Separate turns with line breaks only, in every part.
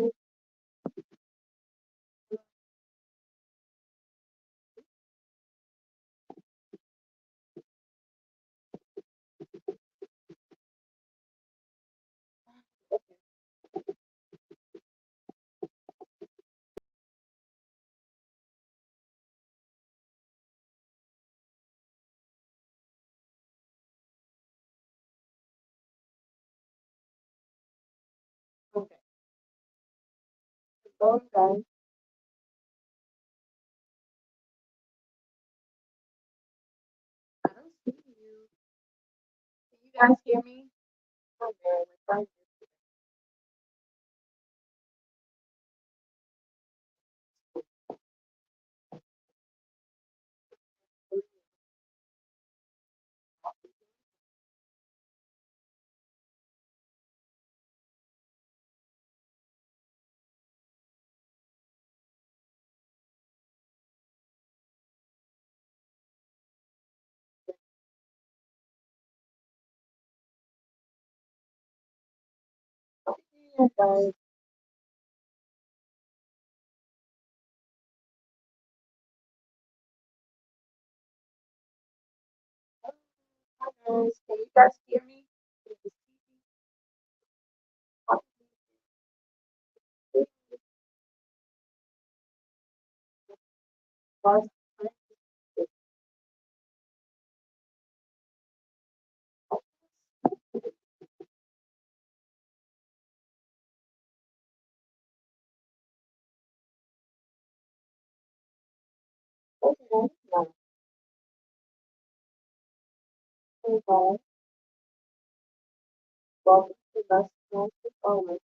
guys. Okay. So, guys, I don't see you. Can you guys hear me? Okay, we're trying to see you guys. Hi, guys. Can you guys hear me? Can you see me? Guys, okay, now, hey guys, welcome to Best Friends with Owen.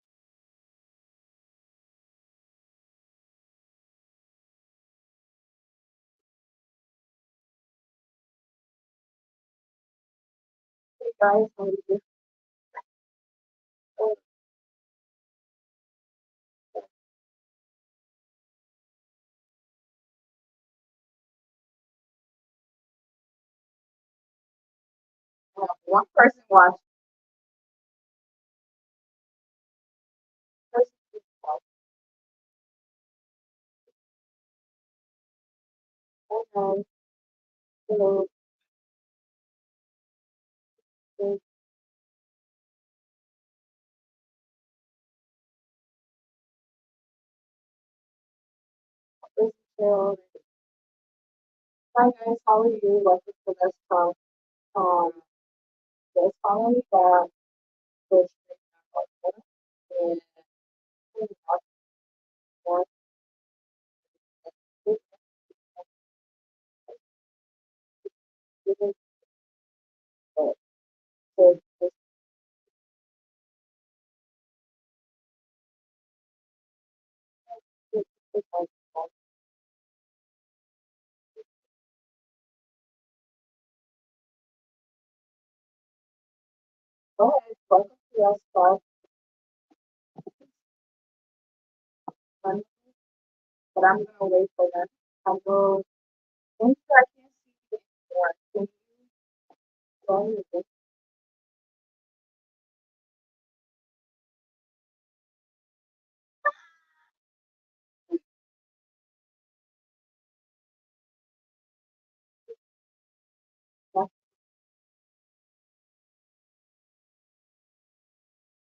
Hey guys, how are you? Oh, one person watched. Person watched. Hey guys, hello. Hey, this is Cheryl. Hi guys, how are you? Welcome to Best Friends. Um, there's finally that this and watch more. This is it. So, this is my fault. Go ahead, welcome to your start. But I'm gonna wait for them. I will. Thank you. I can't see you anymore. Can you join me?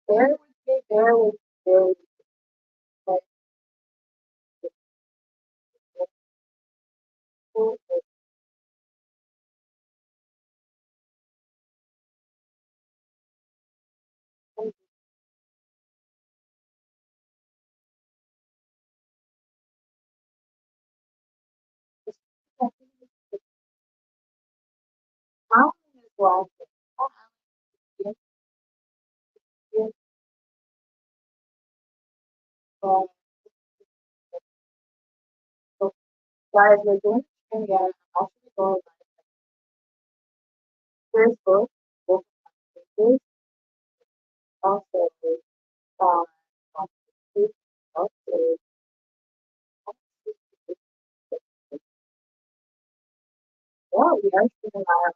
Bear with me. Bear with me. Bear with me. How is watching? Yes, yes, um, so guys, we're doing trivia. I'm actually going on Facebook, book pages, also um, on Facebook, also well, we are seeing our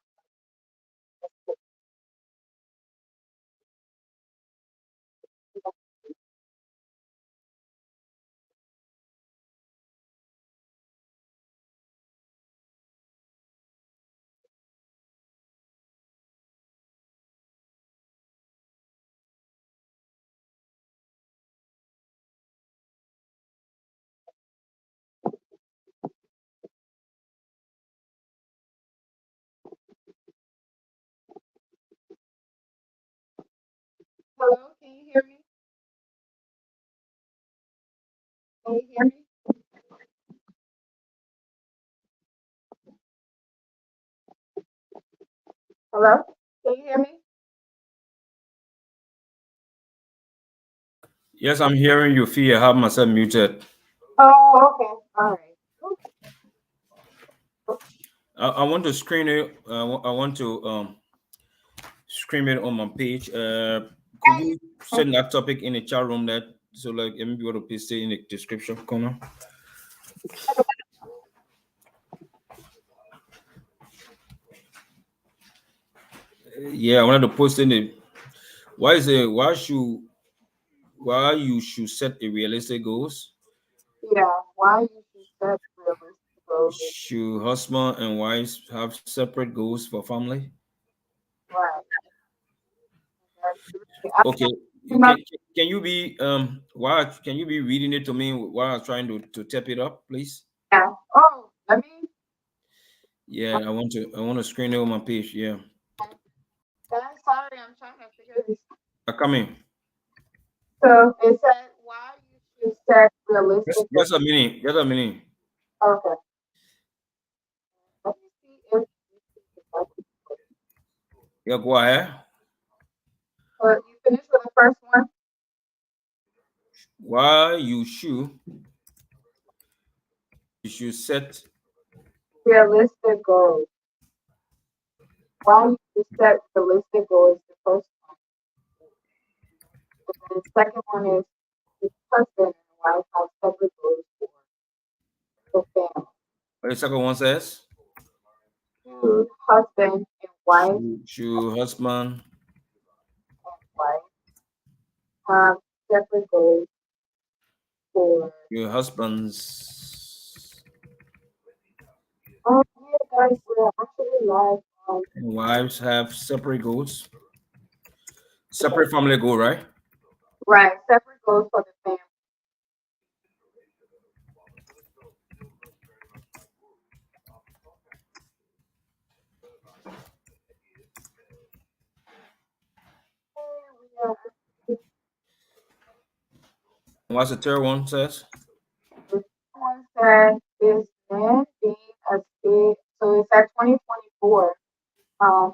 Hello? Can you hear me?
Yes, I'm hearing you, Fee. I have myself muted.
Oh, okay. All right.
I want to screen it. I want to screen it on my page. Could you send that topic in the chat room that so like maybe want to paste it in the description corner? Yeah, I wanted to post in the why is it why you should set a realistic goals?
Yeah, why you should set realistic goals.
Should husband and wives have separate goals for family?
Right. I
Okay, you
remember,
can you be why can you be reading it to me while I'm trying to tap it up, please?
yeah. Oh, let me.
Yeah, I want to screen it on my page. Yeah,
I'm sorry, I'm trying to figure this.
come in.
So it said why you should set realistic goals.
Just a minute. Just a minute.
Okay. Let me see if
Yeah, go ahead.
you finished with the first one.
Why you should set
Realistic goals. Why you should set realistic goals. The first one. And the second one is husband and wife have separate goals for family.
what the second one says?
Two, husband and wife
Should husband
and wife have separate goals for.
your husbands
Oh yeah, guys, we're actually live.
and wives have separate goals, separate family goal, right?
Right, separate goals for the family. We are
What's the third one says?
Someone said is man being a stay so it's at 2024.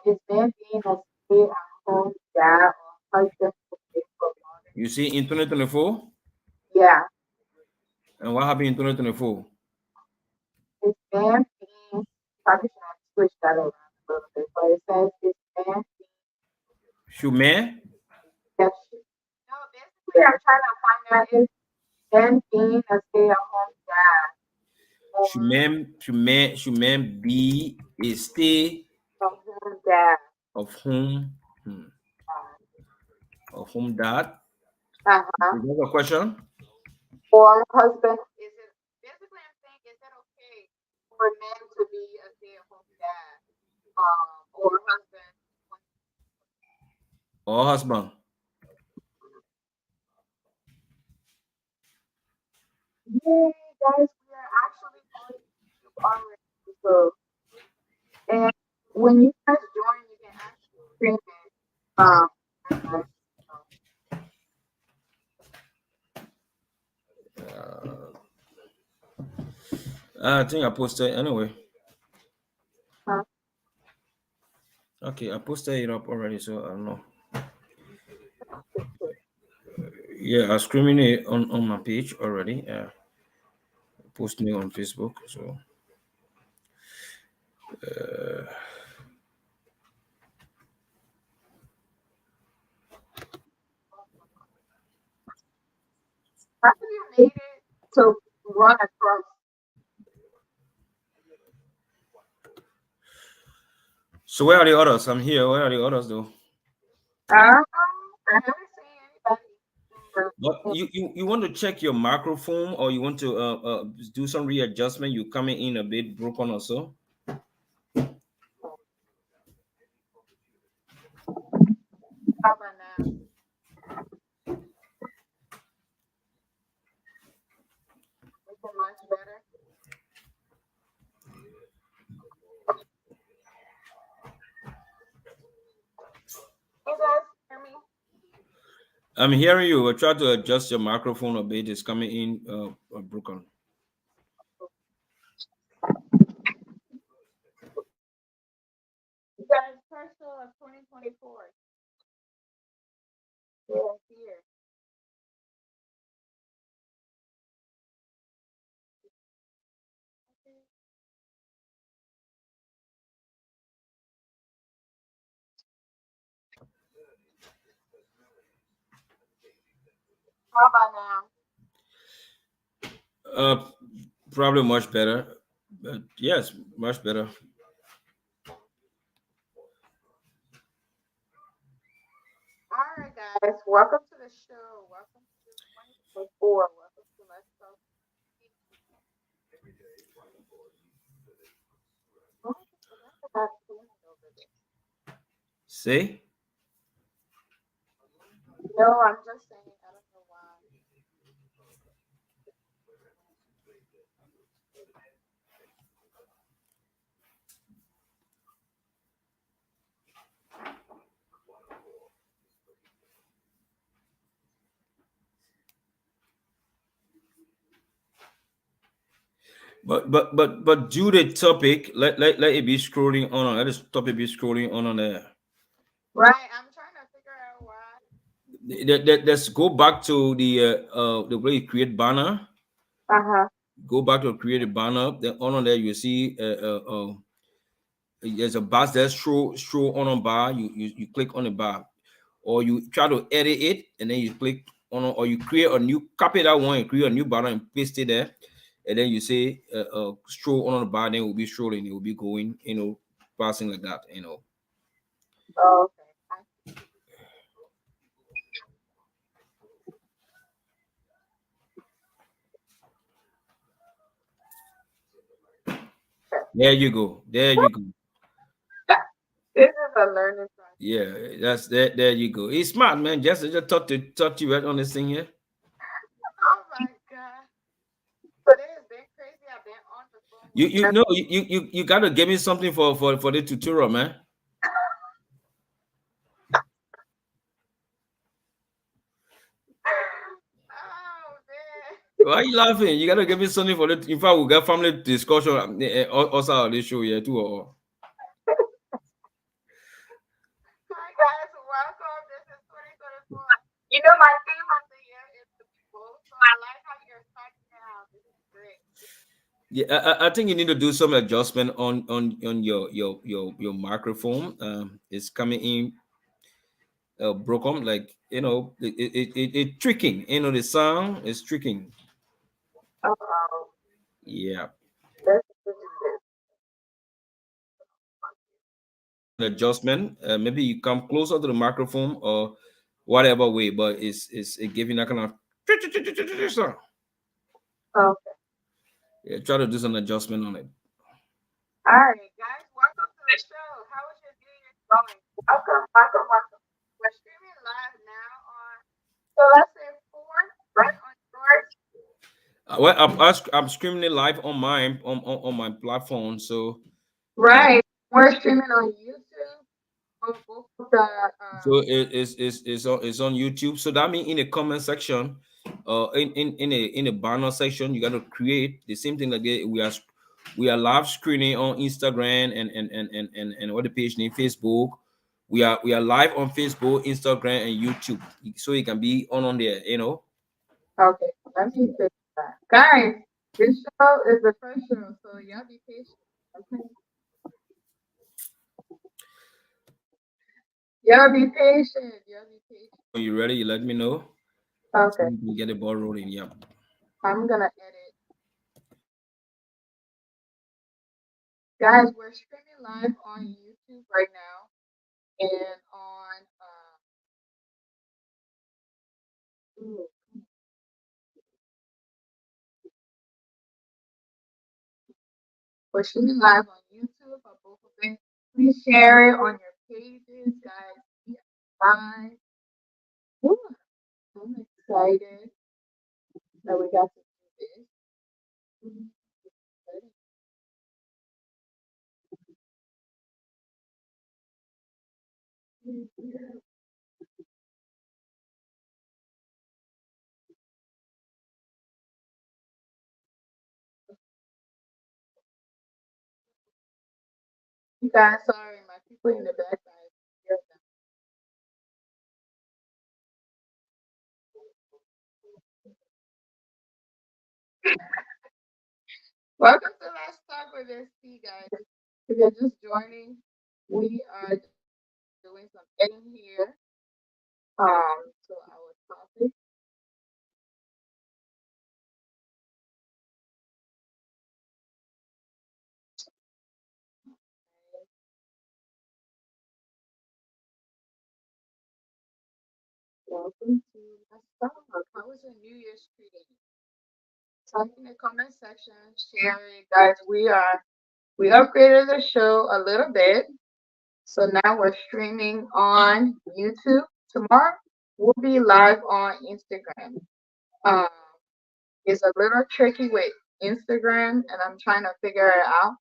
Is man being a stay at home dad or husband who pays for mother?
You see in 2024,
Yeah,
and what happened in 2024?
is man being probably should have switched that around a little bit, but it says is man being
Should man
yes. No, basically I'm trying to find out is man being a stay at home dad or
should man be a stay
a home dad.
of home of home dad?
Uh-huh.
Is that a question?
Or husband, is it basically I'm saying is it okay for men to be a stay at home dad? Or husband.
Or husband?
Yay, guys, we are actually on YouTube already. So and when you guys join you can actually stream it. And,
I think I posted anyway.
uh,
Okay, I posted it up already, so I don't know. Yeah, I screaming it on my page already. Posting it on Facebook. So
how have you made it to run across?
so where are the others? I'm here. Where are the others though?
I haven't seen anybody.
But you want to check your microphone or you want to do some readjustment? You coming in a bit broken or so?
How about now? Is it much better? You guys hear me?
I'm hearing you. Try to adjust your microphone a bit. It's coming in broken.
You guys, of 2024. Yeah, here. How about now?
Uh, Probably much better. But yes, much better.
All right, guys. Welcome to the show. Welcome to 2024. Welcome to Let's Talk. Oh, I forgot about Queen over there.
See?
No, I'm just saying. I don't know why.
But due to the topic, let it be scrolling on. Let this topic be scrolling on there.
Right. I'm trying to figure out why.
Let's go back to the way you create banner.
Uh huh.
Go back to create a banner. Then on there you see there's a bar that's show on a bar. You click on the bar, or you try to edit it, and then you click on, or you create a new copy that one, and create a new banner and paste it there, and then you say stroll on the bar. Then it will be strolling. It will be going, passing like that.
Oh, okay.
There you go. There you go.
This is a learning process.
Yeah, that's that. There you go. He's smart, man. Just talk to you right on this thing here.
Oh my god. So this has been crazy. I've been on the phone
You
with
you
them.
know you gotta give me something for the tutorial, man.
Oh man.
Why are you laughing? You gotta give me something for it. In fact, we got family discussion also on this show here too.
Hi guys, welcome. This is 2024. You know my theme of the year is the people, so I like how you're starting out. This is great.
Yeah, I think you need to do some adjustment on your microphone. It's coming in broken, like it tricking. The sound is tricking.
Oh,
Yeah,
let's do this.
adjustment. Maybe you come closer to the microphone or whatever way, but it's giving that kind of sound.
Okay.
Yeah, try to do some adjustment on it.
All right, guys, welcome to the show. How is your New Year's going? Welcome, welcome, welcome. We're streaming live now on, so let's say four, right on yours.
Well, I'm streaming it live on on my platform. So uh,
Right. We're streaming on YouTube on both of the
it's on YouTube. So that means in the comment section, in a banner section, you got to create the same thing like that. We are live screening on Instagram and what the page name Facebook. We are live on Facebook, Instagram, and YouTube. So it can be on there.
okay, let me fix that. Guys, this show is the first show, so y'all be patient. Okay. Y'all be patient. Y'all be patient.
When you're ready, you let me know. So
Okay.
we can get the ball rolling. Yeah.
I'm gonna edit. Guys, we're streaming live on YouTube right now and on ooh, we're streaming live on YouTube on both of them. Please share it on your pages, guys. Be live. Ooh, I'm excited that we got to do this. Mhm. You guys, sorry, my people in the back, guys. Welcome to Let's Talk with ST, guys. If you're just joining, we are doing some editing here to our topic. Welcome to Let's Talk. How was your New Year's treating you? Type in the comment section, share it, guys. We upgraded the show a little bit, so now we're streaming on YouTube. Tomorrow we'll be live on Instagram. Um, it's a little tricky with Instagram, and I'm trying to figure it out.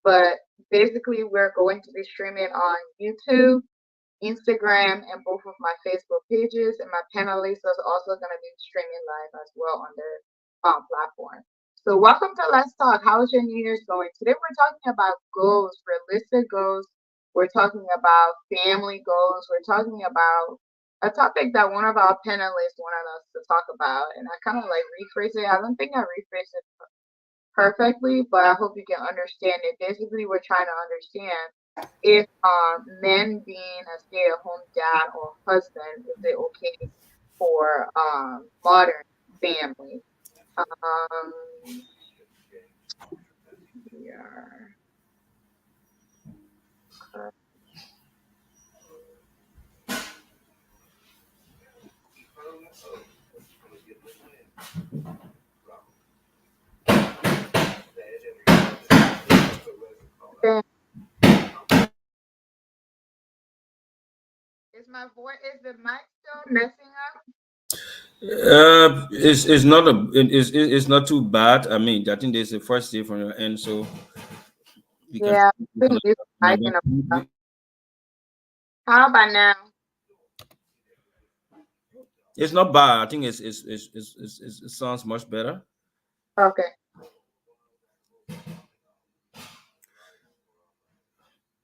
But basically, we're going to be streaming on YouTube, Instagram, and both of my Facebook pages. And my panelist is also going to be streaming live as well on their platform. So, welcome to Let's Talk. How is your New Year's going? Today, we're talking about goals, realistic goals. We're talking about family goals. We're talking about a topic that one of our panelists wanted us to talk about. And I kind of like rephrased it. I don't think I rephrased it perfectly, but I hope you can understand it. Basically, we're trying to understand if men being a stay-at-home dad or husband, is it okay for modern family? Um, we are then is my voice is the mic still messing up?
It's not it's not too bad. I mean, I think there's a first day from your end, so we can.
Yeah, I've been using mic in a while. How about now?
It's not bad. I think it sounds much better.
Okay.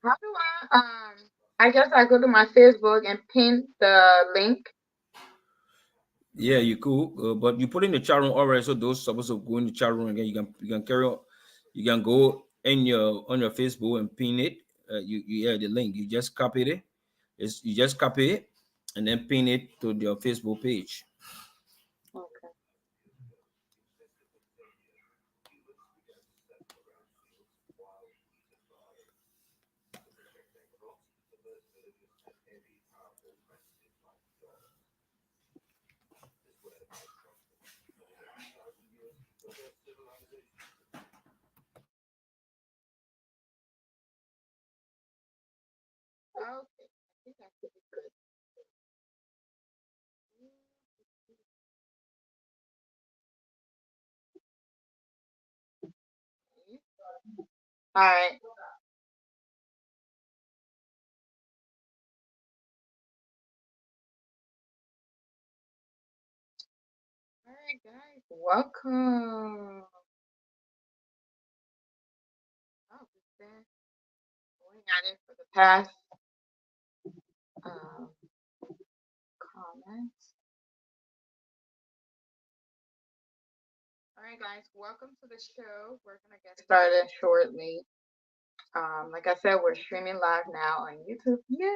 How do I guess I go to my Facebook and pin the link.
Yeah, you cool, but you put in the chat room already, so those supposed to go in the chat room again. You can carry on. You can go in your on your Facebook and pin it. You the link. You just copy it. You just copy it and then pin it to your Facebook page.
Okay. Okay. I think that should be good. All right. All right, guys. Welcome. Oh, we've been going at it for the past um, comments. All right, guys. Welcome to the show. We're gonna get started shortly. Like I said, we're streaming live now on YouTube. Yay!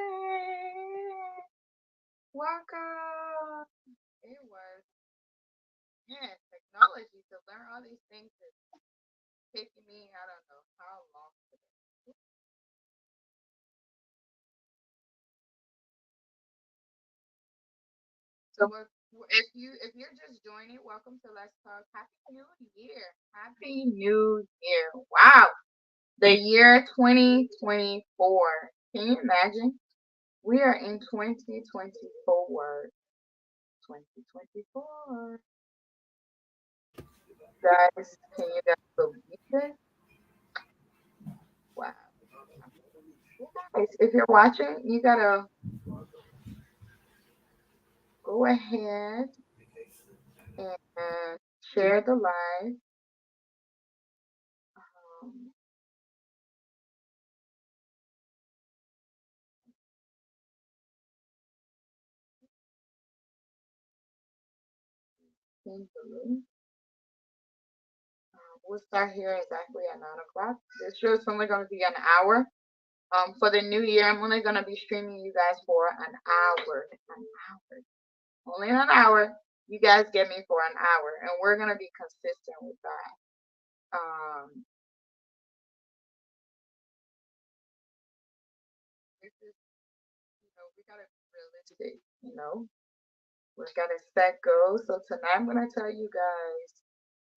Welcome. It was technology to learn all these things is taking me I don't know how long today. So if you're just joining, welcome to Let's Talk. Happy New Year. Happy New Year. Wow. The year 2024. Can you imagine? We are in 2024. 2024. Guys, can you guys believe it? Wow. You guys, if you're watching, you gotta go ahead and share the live. Um, pin the link. We'll start here exactly at 9 o'clock. This show is only going to be an hour. For the new year, I'm only going to be streaming you guys for an hour. An hour. Only an hour. You guys get me for an hour, and we're going to be consistent with that. This is, we got to be realistic, We got to set goals. So tonight I'm going to tell you guys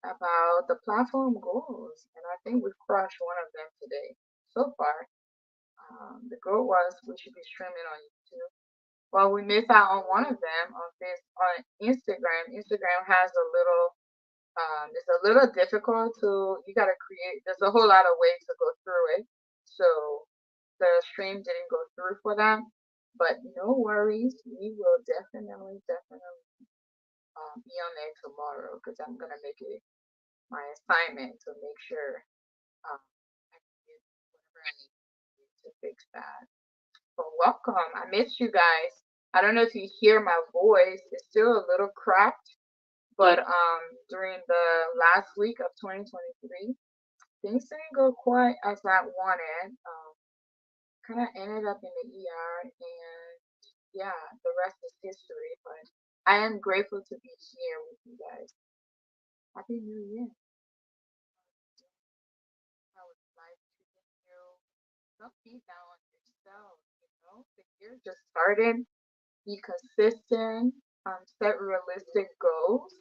about the platform goals, and I think we've crushed one of them today so far. The goal was we should be streaming on YouTube. Well, we missed out on one of them on Instagram. Instagram has a little, it's a little difficult to, you got to create, there's a whole lot of ways to go through it. So the stream didn't go through for them, but no worries. We will definitely be on there tomorrow because I'm going to make it my assignment to make sure I can get whatever I need to fix that. But welcome. I missed you guys. I don't know if you hear my voice. It's still a little cracked, but during the last week of 2023, things didn't go quite as I wanted. Kind of ended up in the ER, and yeah, the rest is history. But I am grateful to be here with you guys. Happy New Year. How is life treating you? Don't be down on yourself, The year just started. Be consistent, set realistic goals,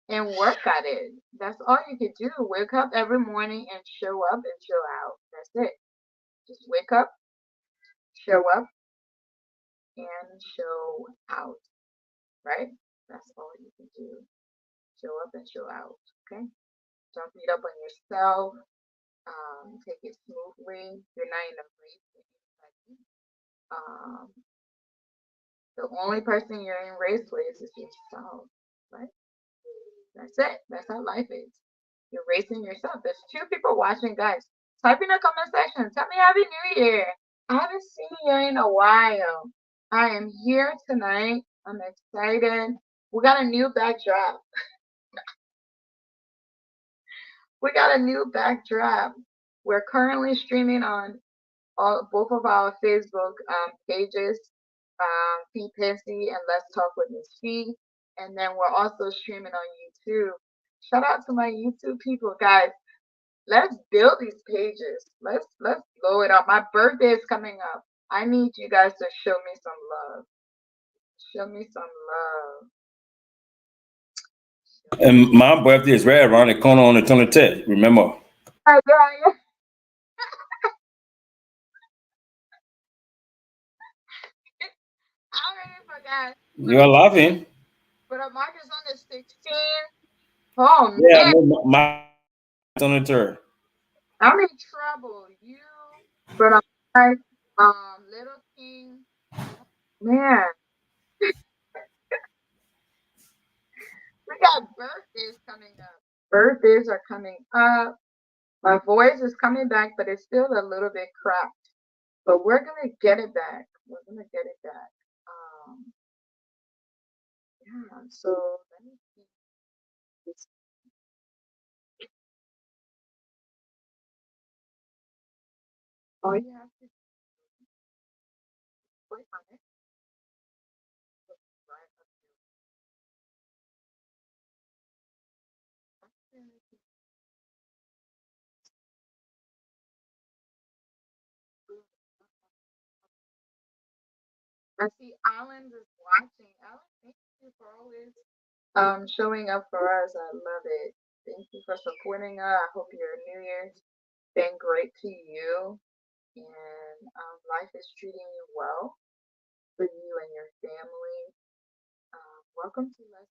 and work at it. That's all you can do. Wake up every morning and show up and show out. That's it. Just wake up, show up, and show out. Right? That's all you can do. Show up and show out. Okay? Don't beat up on yourself. Take it smoothly. You're not in a race with anybody. The only person you're in race with is yourself. Right? That's it. That's how life is. You're racing yourself. There's 2 people watching, guys. Type in the comment section. Tell me Happy New Year. I haven't seen you in a while. I am here tonight. I'm excited. We got a new backdrop. We got a new backdrop. We're currently streaming on both of our Facebook pages, Fee Pissy and Let's Talk with Miss Fee. And then we're also streaming on YouTube. Shout out to my YouTube people, guys. Let's build these pages. Let's blow it up. My birthday is coming up. I need you guys to show me some love. Show me some love.
And my birthday is right around the corner on the 23rd. Remember?
I already forgot.
You're laughing.
But a mark is on the 16th. Oh
Yeah,
man,
my 23rd.
I'm in trouble. You, but I'm Little King. Man, we got birthdays coming up. Birthdays are coming up. My voice is coming back, but it's still a little bit cracked. But we're gonna get it back. We're gonna get it back. Yeah. So let me see. All you have to click on it. Right up here. I see Alan is watching. Alan, thank you for always showing up for us. I love it. Thank you for supporting us. I hope your New Year's been great to you and life is treating you well for you and your family. Welcome to Let's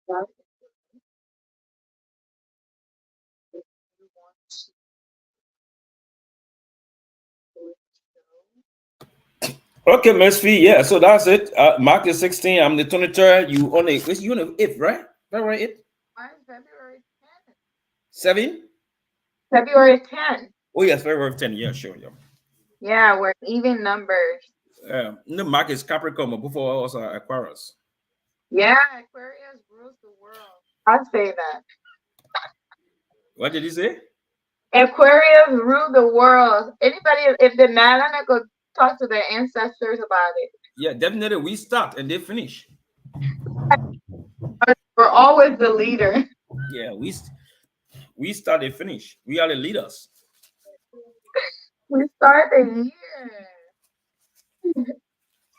Talk. If you want to
Okay, Miss Fee. Yeah, so that's it. Mark is 16. I'm the 23rd. You on the 8th, right? That right? It
Mine's February 10th.
7?
February 10th.
Oh yes, February 10. Yeah, sure. Yeah.
Yeah, we're even numbers.
No, Mark is Capricorn, but before also Aquarius.
Yeah, Aquarius rules the world. I say that.
What did you say?
Aquarius rule the world. Anybody, if they're mad, I'm not gonna talk to their ancestors about it.
Yeah, definitely. We start and they finish.
We're always the leader.
Yeah, we start and finish. We are the leaders.
We start the year.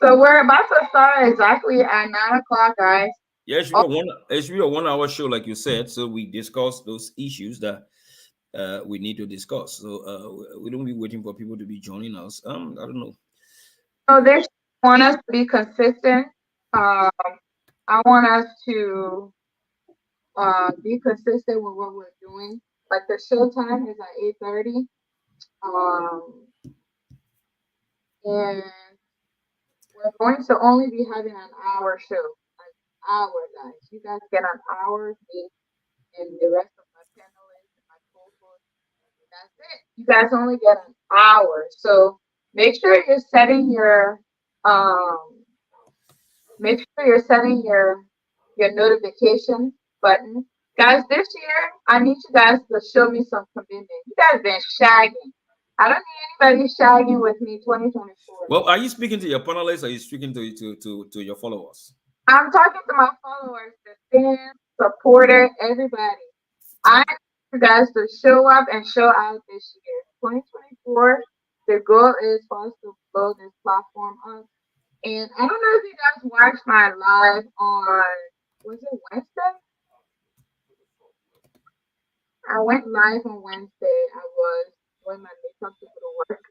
So we're about to start exactly at 9 o'clock, guys.
Yeah, it should be
Oh,
a one. It should be a 1 hour show, like you said. So we discuss those issues that we need to discuss. So we don't be waiting for people to be joining us. I don't know.
so they want us to be consistent. Um, I want us to be consistent with what we're doing. Like the show time is at 8:30. Um, and we're going to only be having an hour show. Like hour, guys. You guys get an hour, me and the rest of my panelists and my co-hosts. That's it. You guys only get an hour. So make sure you're setting your um make sure you're setting your notification button. Guys, this year I need you guys to show me some commitment. You guys been shagging. I don't need anybody shagging with me 2024.
Well, are you speaking to your panelists? Or are you speaking to your followers?
I'm talking to my followers, the fans, supporter, everybody. I
Okay.
need you guys to show up and show out this year. 2024, the goal is for us to blow this platform up. And I don't know if you guys watched my live on, was it Wednesday? I went live on Wednesday. I was doing my makeup to go to work.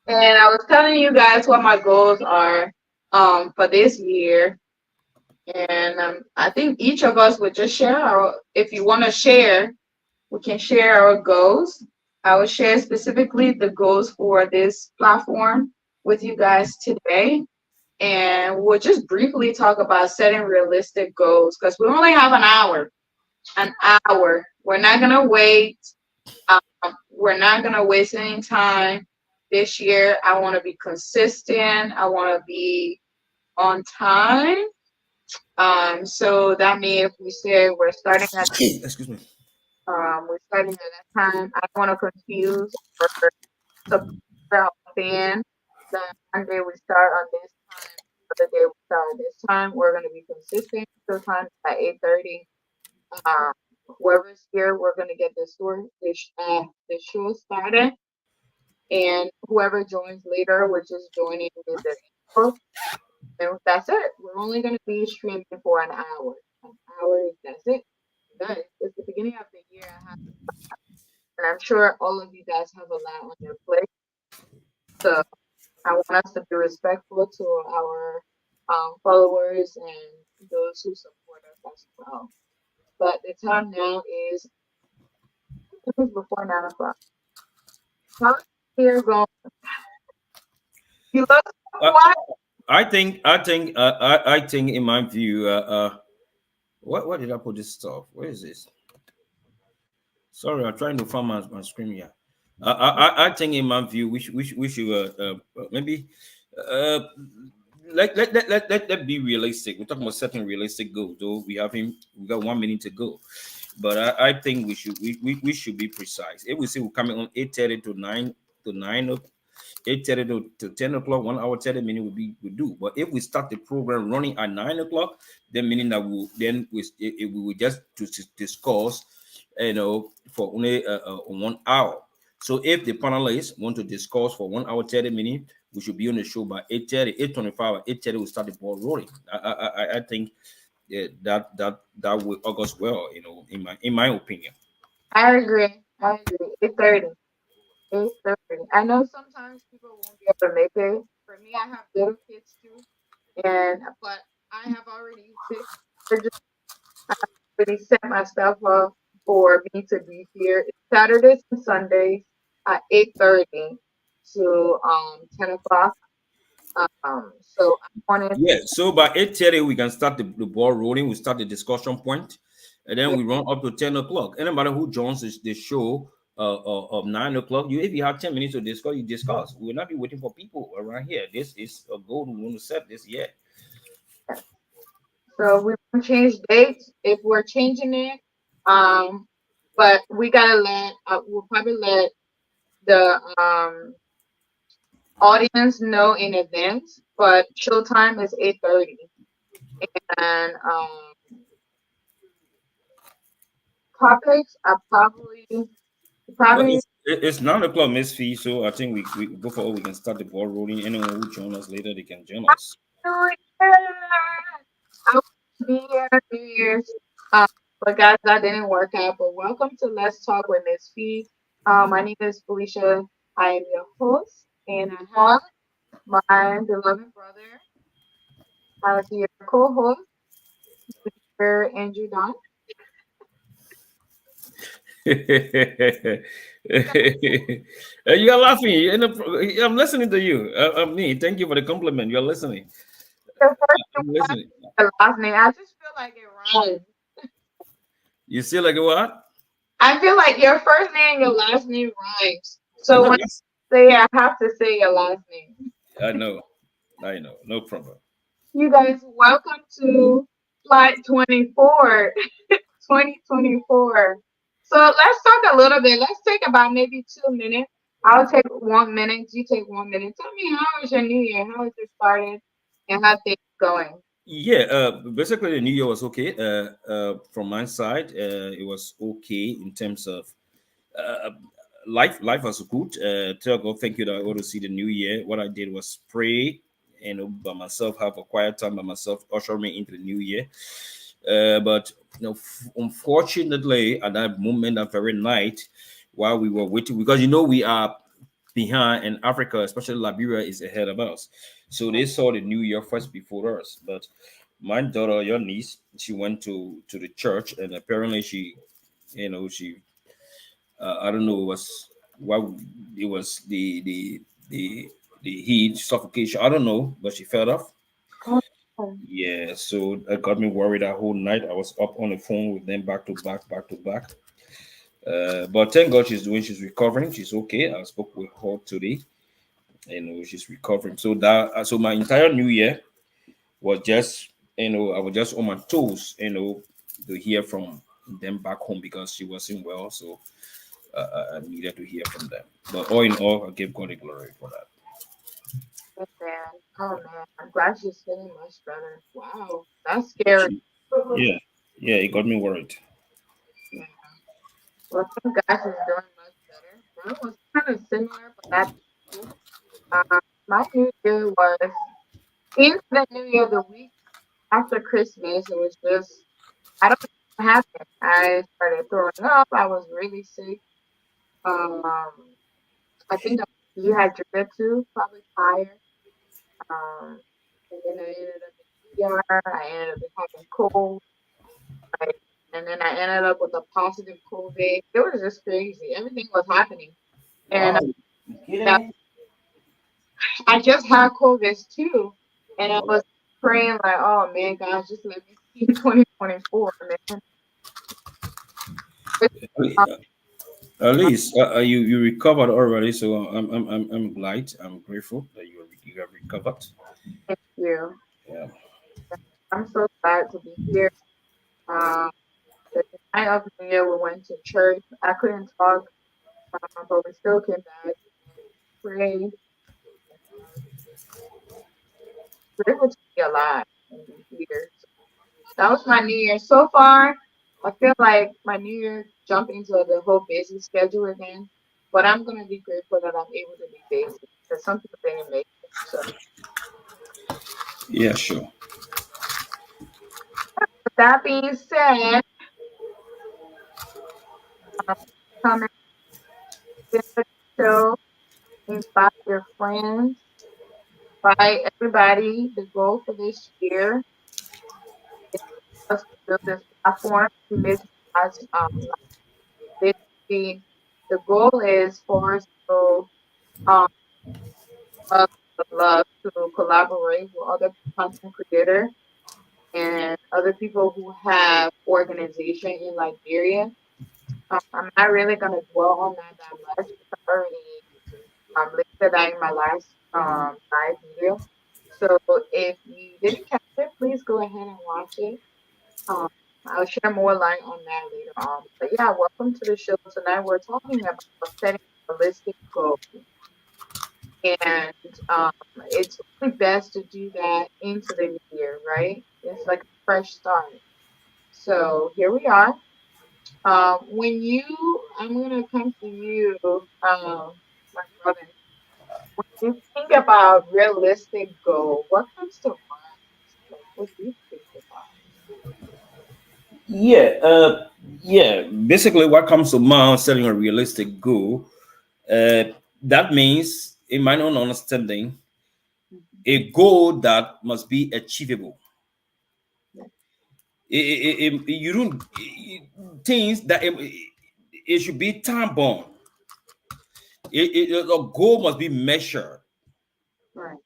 And I was telling you guys what my goals are for this year. And I think each of us would just share our, if you want to share, we can share our goals. I will share specifically the goals for this platform with you guys today. And we'll just briefly talk about setting realistic goals because we only have an hour. An hour. We're not going to wait. Um, we're not going to waste any time this year. I want to be consistent. I want to be on time. So that means if we say
Excuse me.
we're starting at that time. I don't want to confuse or support our fan that one day we start on this time, the other day we start on this time. We're going to be consistent. So time at 8:30. Um, Whoever's here, we're going to get the show started, and whoever joins later, we're just joining with their info. And that's it. We're only going to be streaming for an hour. An hour. That's it. Guys, it's the beginning of the year. And I'm sure all of you guys have a lot on your plate. So I want us to be respectful to our followers and those who support us as well. But the time now is it was before 9 o'clock. How's the year going? You look so
Uh,
quiet.
I think, in my view, what did I put this stuff? Where is this? Sorry, I'm trying to find my screen here. I think, in my view, we should maybe uh, let be realistic. We're talking about setting realistic goals. Though we got 1 minute to go, but I think we should be precise. If we say we're coming on 8:30 to 8:30 to 10 o'clock, 1 hour 30 minutes we do. But if we start the program running at 9 o'clock, then meaning that we will just to discuss, for only 1 hour. So if the panelists want to discuss for 1 hour 30 minutes, we should be on the show by 8:30, 8:25, 8:30. We start the ball rolling. I think that will august well, in my opinion.
I agree. I agree. 8:30. 8:30. I know sometimes people won't be able to make it. For me, I have little kids too, and but I have already already set myself up for me to be here Saturdays and Sundays at 8:30 to 10 o'clock. So I wanted
Yeah, so by 8:30 we can start the ball rolling. We start the discussion point, and then
to
we run up to 10 o'clock. Anybody who joins the show of 9 o'clock, if you have 10 minutes to discuss, you discuss. We will not be waiting for people around here. This is a goal we want to set this year.
So we won't change dates if we're changing it. Um, but we gotta let we'll probably let the audience know in advance. But showtime is 8:30, and topics are
Well,
probably
it's 9 o'clock, Miss Fee. So I think we before we can start the ball rolling. Anyone who join us later, they can join us.
New Year. I want to be here New Year's. But guys, that didn't work out. But welcome to Let's Talk with Miss Fee. My name is Felicia. I am your host, and I have my beloved brother as your co-host, Mr. Andrew Don.
You are laughing. I'm listening to you. I'm me. Thank you for the compliment. You're listening.
Your first
I'm listening.
and last name. I just feel like it rhymes.
You see, like what?
I feel like your first name and your last name rhymes.
I
So
know.
when I say I have to say your last name.
I know. I know. No problem.
You guys, welcome to Flight 24, 2024. So let's talk a little bit. Let's take about maybe 2 minutes. I'll take 1 minute. You take 1 minute. Tell me, how was your New Year? How was it started? And how things going?
Yeah. Basically, the New Year was okay. From my side, it was okay in terms of uh, life was good. Tell God, thank you that I got to see the new year. What I did was pray, by myself, have a quiet time by myself, usher me into the new year. But unfortunately, at that moment, that very night, while we were waiting, because we are behind, and Africa, especially Liberia, is ahead of us. So they saw the new year first before us. But my daughter, your niece, she went to the church, and apparently she I don't know what it was the the heat suffocation. I don't know, but she fell off.
Oh,
Yeah, so that got me worried that whole night. I was up on the phone with them back to back, back to back. But thank God she's recovering. She's okay. I spoke with her today. She's recovering. So my entire New Year was just I was just on my toes. To hear from them back home because she wasn't well. So I needed to hear from them. But all in all, I give God the glory for that.
man. Oh, man. I'm glad she's feeling much better. Wow. That's scary.
Yeah, yeah, it got me worried.
Yeah. Well, thank God she's doing much better. Mine was kind of similar, but that's cool. My New Year was into the New Year the week after Christmas. It was just, I don't know what happened. I started throwing up. I was really sick. Um, I think I'm dehydrated too, probably tired. Um, and then I ended up in ER. I ended up having cold. Like, and then I ended up with a positive COVID. It was just crazy. Everything was happening. And
Wow, you kidding
uh,
me?
I just had COVID too. And I was praying like, oh man, God, just let me see 2024, man. Um,
At least you recovered already, so I'm glad. I'm grateful that you have recovered.
thank you.
Yeah.
I'm so glad to be here. Um, the night of New Year, we went to church. I couldn't talk, but we still came back, prayed, grateful to be alive and be here. So that was my New Year. So far, I feel like my New Year jumped into the whole busy schedule again. But I'm gonna be grateful that I'm able to be busy because some people didn't make it. So
Yeah, sure.
with that being said, um, come and get the show, invite your friends, invite everybody. The goal for this year is for us to build this platform to make us basically the goal is for us to um love, love to collaborate with other content creators and other people who have organization in Liberia. I'm not really gonna dwell on that much because I already listed that in my last live video. So if you didn't catch it, please go ahead and watch it. Um, I'll share more light on that later on. But yeah, welcome to the show. Tonight we're talking about setting realistic goals. And it's really best to do that into the new year, right? It's like a fresh start. So here we are. When you, I'm gonna come to you, my brother. When you think about realistic goal, what comes to mind? Like, what do you think about?
Yeah, yeah. Basically, what comes to mind setting a realistic goal, that means, in my own understanding,
Mhm.
a goal that must be achievable.
Yeah.
You don't things that it should be time bound. A goal must be measured.
Right.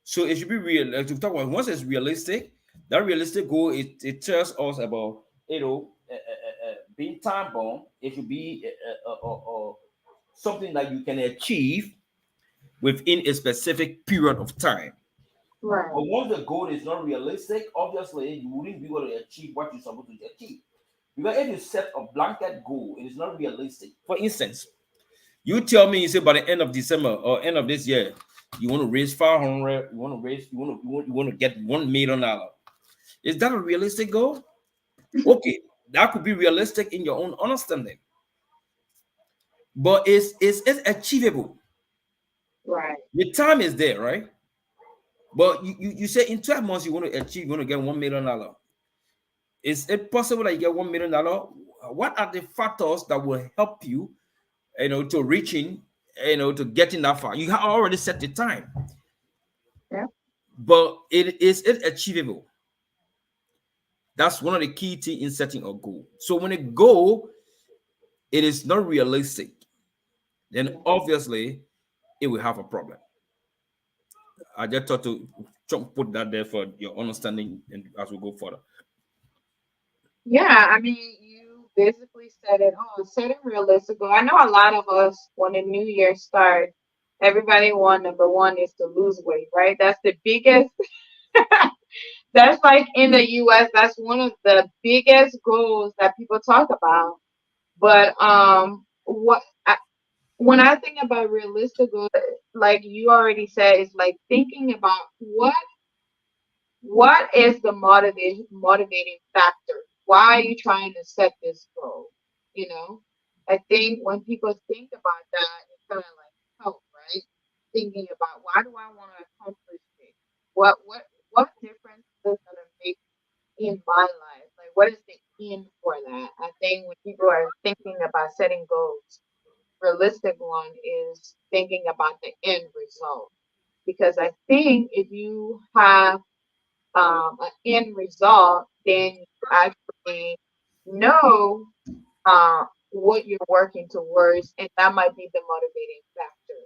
So it should be real. Like to talk about once it's realistic, that realistic goal it tells us about being time bound. It should be something that you can achieve within a specific period of time.
Right.
But once the goal is not realistic, obviously you wouldn't be able to achieve what you're supposed to achieve. Because if you set a blanket goal, it is not realistic. For instance, you tell me you say by the end of December or end of this year, you want to raise 500, you want to get $1 million. Is that a realistic goal? Okay, that could be realistic in your own understanding, but it's achievable.
Right.
The time is there, right? But you say in 12 months you want to achieve, you want to get $1 million. Is it possible that you get $1 million? What are the factors that will help you, to reaching, to getting that far? You have already set the time,
Yeah.
but it achievable. That's one of the key things in setting a goal. So when a goal it is not realistic, then
Yeah.
obviously it will have a problem. I just thought to put that there for your understanding, and as we go further.
Yeah, I mean, you basically said it all. Setting realistic goal. I know a lot of us, when the new year starts, everybody want number one is to lose weight, right? That's the biggest. That's like in the U.S. That's one of the biggest goals that people talk about. But when I think about realistic goals, like you already said, it's like thinking about what is the motivating factor? Why are you trying to set this goal? You know, I think when people think about that, it's kind of like help, right? Thinking about why do I want to accomplish this? What difference is it gonna make in my life? Like, what is the end for that? I think when people are thinking about setting goals, realistic one is thinking about the end result. Because I think if you have an end result, then you actually know what you're working towards, and that might be the motivating factor.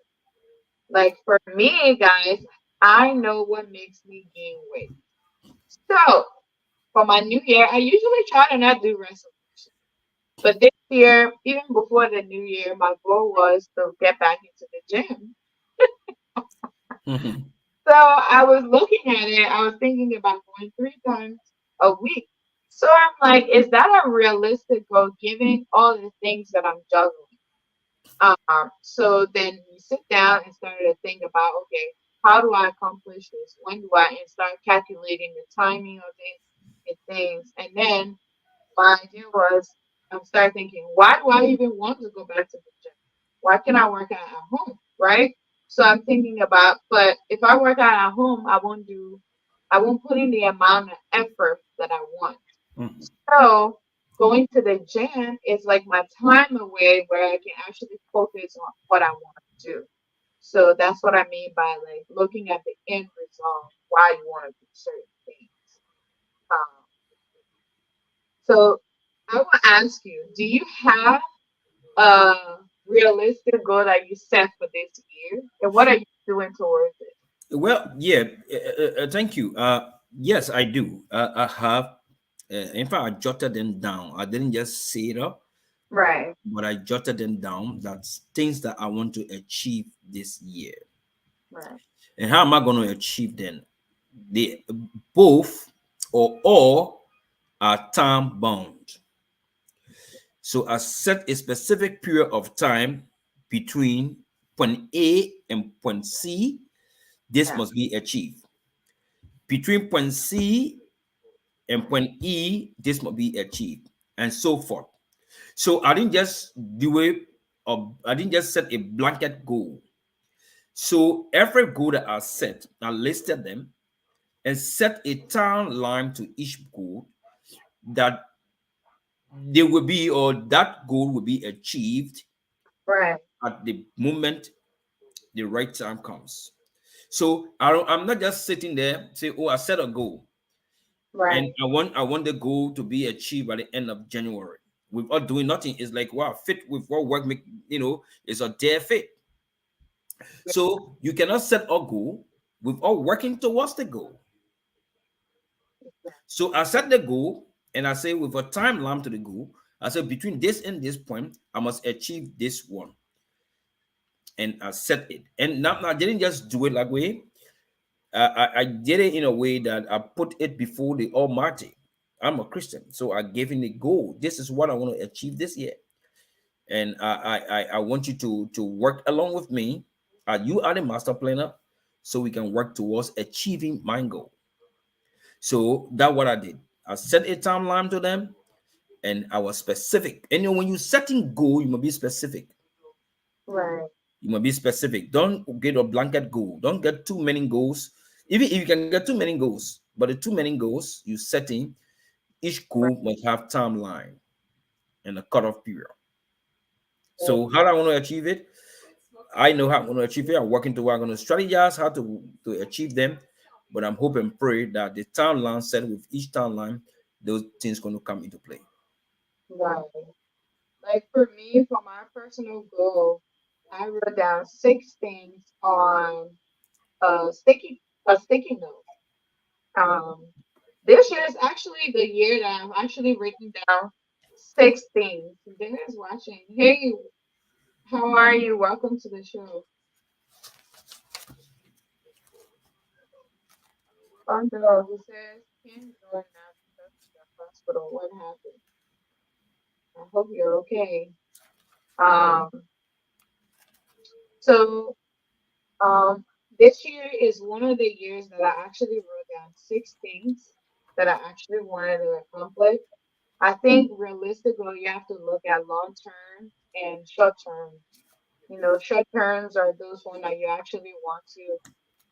Like for me, guys, I know what makes me gain weight. So for my new year, I usually try to not do resolution. But this year, even before the new year, my goal was to get back into the gym.
Mhm.
So I was looking at it, I was thinking about going 3 times a week. So I'm like, is that a realistic goal given all the things that I'm juggling? So then we sit down and started to think about, okay, how do I accomplish this? When do I and start calculating the timing of it and things. And then my idea was I'm start thinking, why do I even want to go back to the gym? Why can't I work out at home? Right? So I'm thinking about, but if I work out at home, I won't put in the amount of effort that I want.
Mhm.
So going to the gym is like my time away where I can actually focus on what I want to do. So that's what I mean by like looking at the end result, why you want to do certain things. Um, so I will ask you, do you have a realistic goal that you set for this year? And what are you doing towards it?
Well, yeah, thank you. Yes, I do. I have. In fact, I jotted them down. I didn't just say it up,
Right,
but I jotted them down. That's things that I want to achieve this year.
right.
And how am I going to achieve them? They both or all are time bound. So I set a specific period of time between point A and point C. This
Yeah.
must be achieved. Between point C and point E, this must be achieved, and so forth. So I didn't just do it, or I didn't just set a blanket goal. So every goal that I set, I listed them and set a timeline to each goal that they will be, or that goal will be achieved
Right.
at the moment the right time comes. So I'm not just sitting there say, oh, I set a goal and
Right.
I want the goal to be achieved by the end of January. Without doing nothing, it's like wow, fit with what work make is a dare fit. So you cannot set a goal without working towards the goal. So I set the goal and I say with a timeline to the goal, I said between this and this point, I must achieve this one. And I set it. And now I didn't just do it like way. I did it in a way that I put it before the Almighty. I'm a Christian, so I gave him a goal. This is what I want to achieve this year, and I want you to work along with me. You are the master planner, so we can work towards achieving my goal. So that's what I did. I set a timeline to them, and I was specific. And when you setting goal, you must be specific.
Right.
You must be specific. Don't get a blanket goal. Don't get too many goals. Even if you can get too many goals, but the too many goals you setting, each
Right.
goal must have timeline and a cutoff period.
Right.
So how do I want to achieve it? I know how I'm going to achieve it. I'm working toward. I'm going to strategize how to achieve them. But I'm hoping and pray that the timeline set with each timeline, those things going to come into play.
Right. Like for me, for my personal goal, I wrote down 6 things on a sticky note. Um, this year is actually the year that I've actually written down 6 things. Dinner's watching. Hey, how are you? Welcome to the show. Angelo, who says can't join now because of the hospital. What happened? I hope you're okay. Um, so this year is one of the years that I actually wrote down 6 things that I actually wanted to accomplish. I think realistically, you have to look at long term and short term. Short terms are those ones that you actually want to.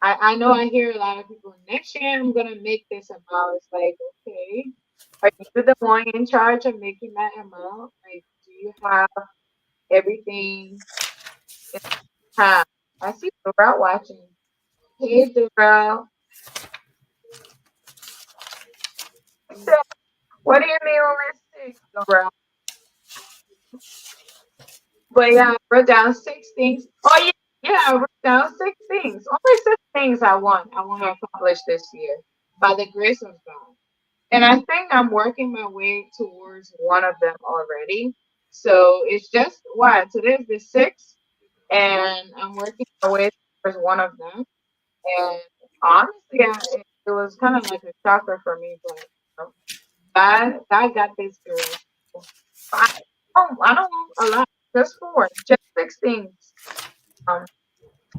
I know I hear a lot of people, next year I'm going to make this amount. It's like, okay, are you the one in charge of making that amount? Like, do you have everything in hand? I see Dora watching. Hey, Dora. What do you mean only 6, Dora? But yeah, I wrote down 6 things. Oh yeah, yeah, I wrote down 6 things. Only 6 things I want to accomplish this year by the grace of God. And I think I'm working my way towards one of them already. So it's just what today's the 6th, and I'm working my way towards one of them. And honestly, it was kind of like a shocker for me, but God got this girl. So I don't want a lot, just 4, just 6 things. Um,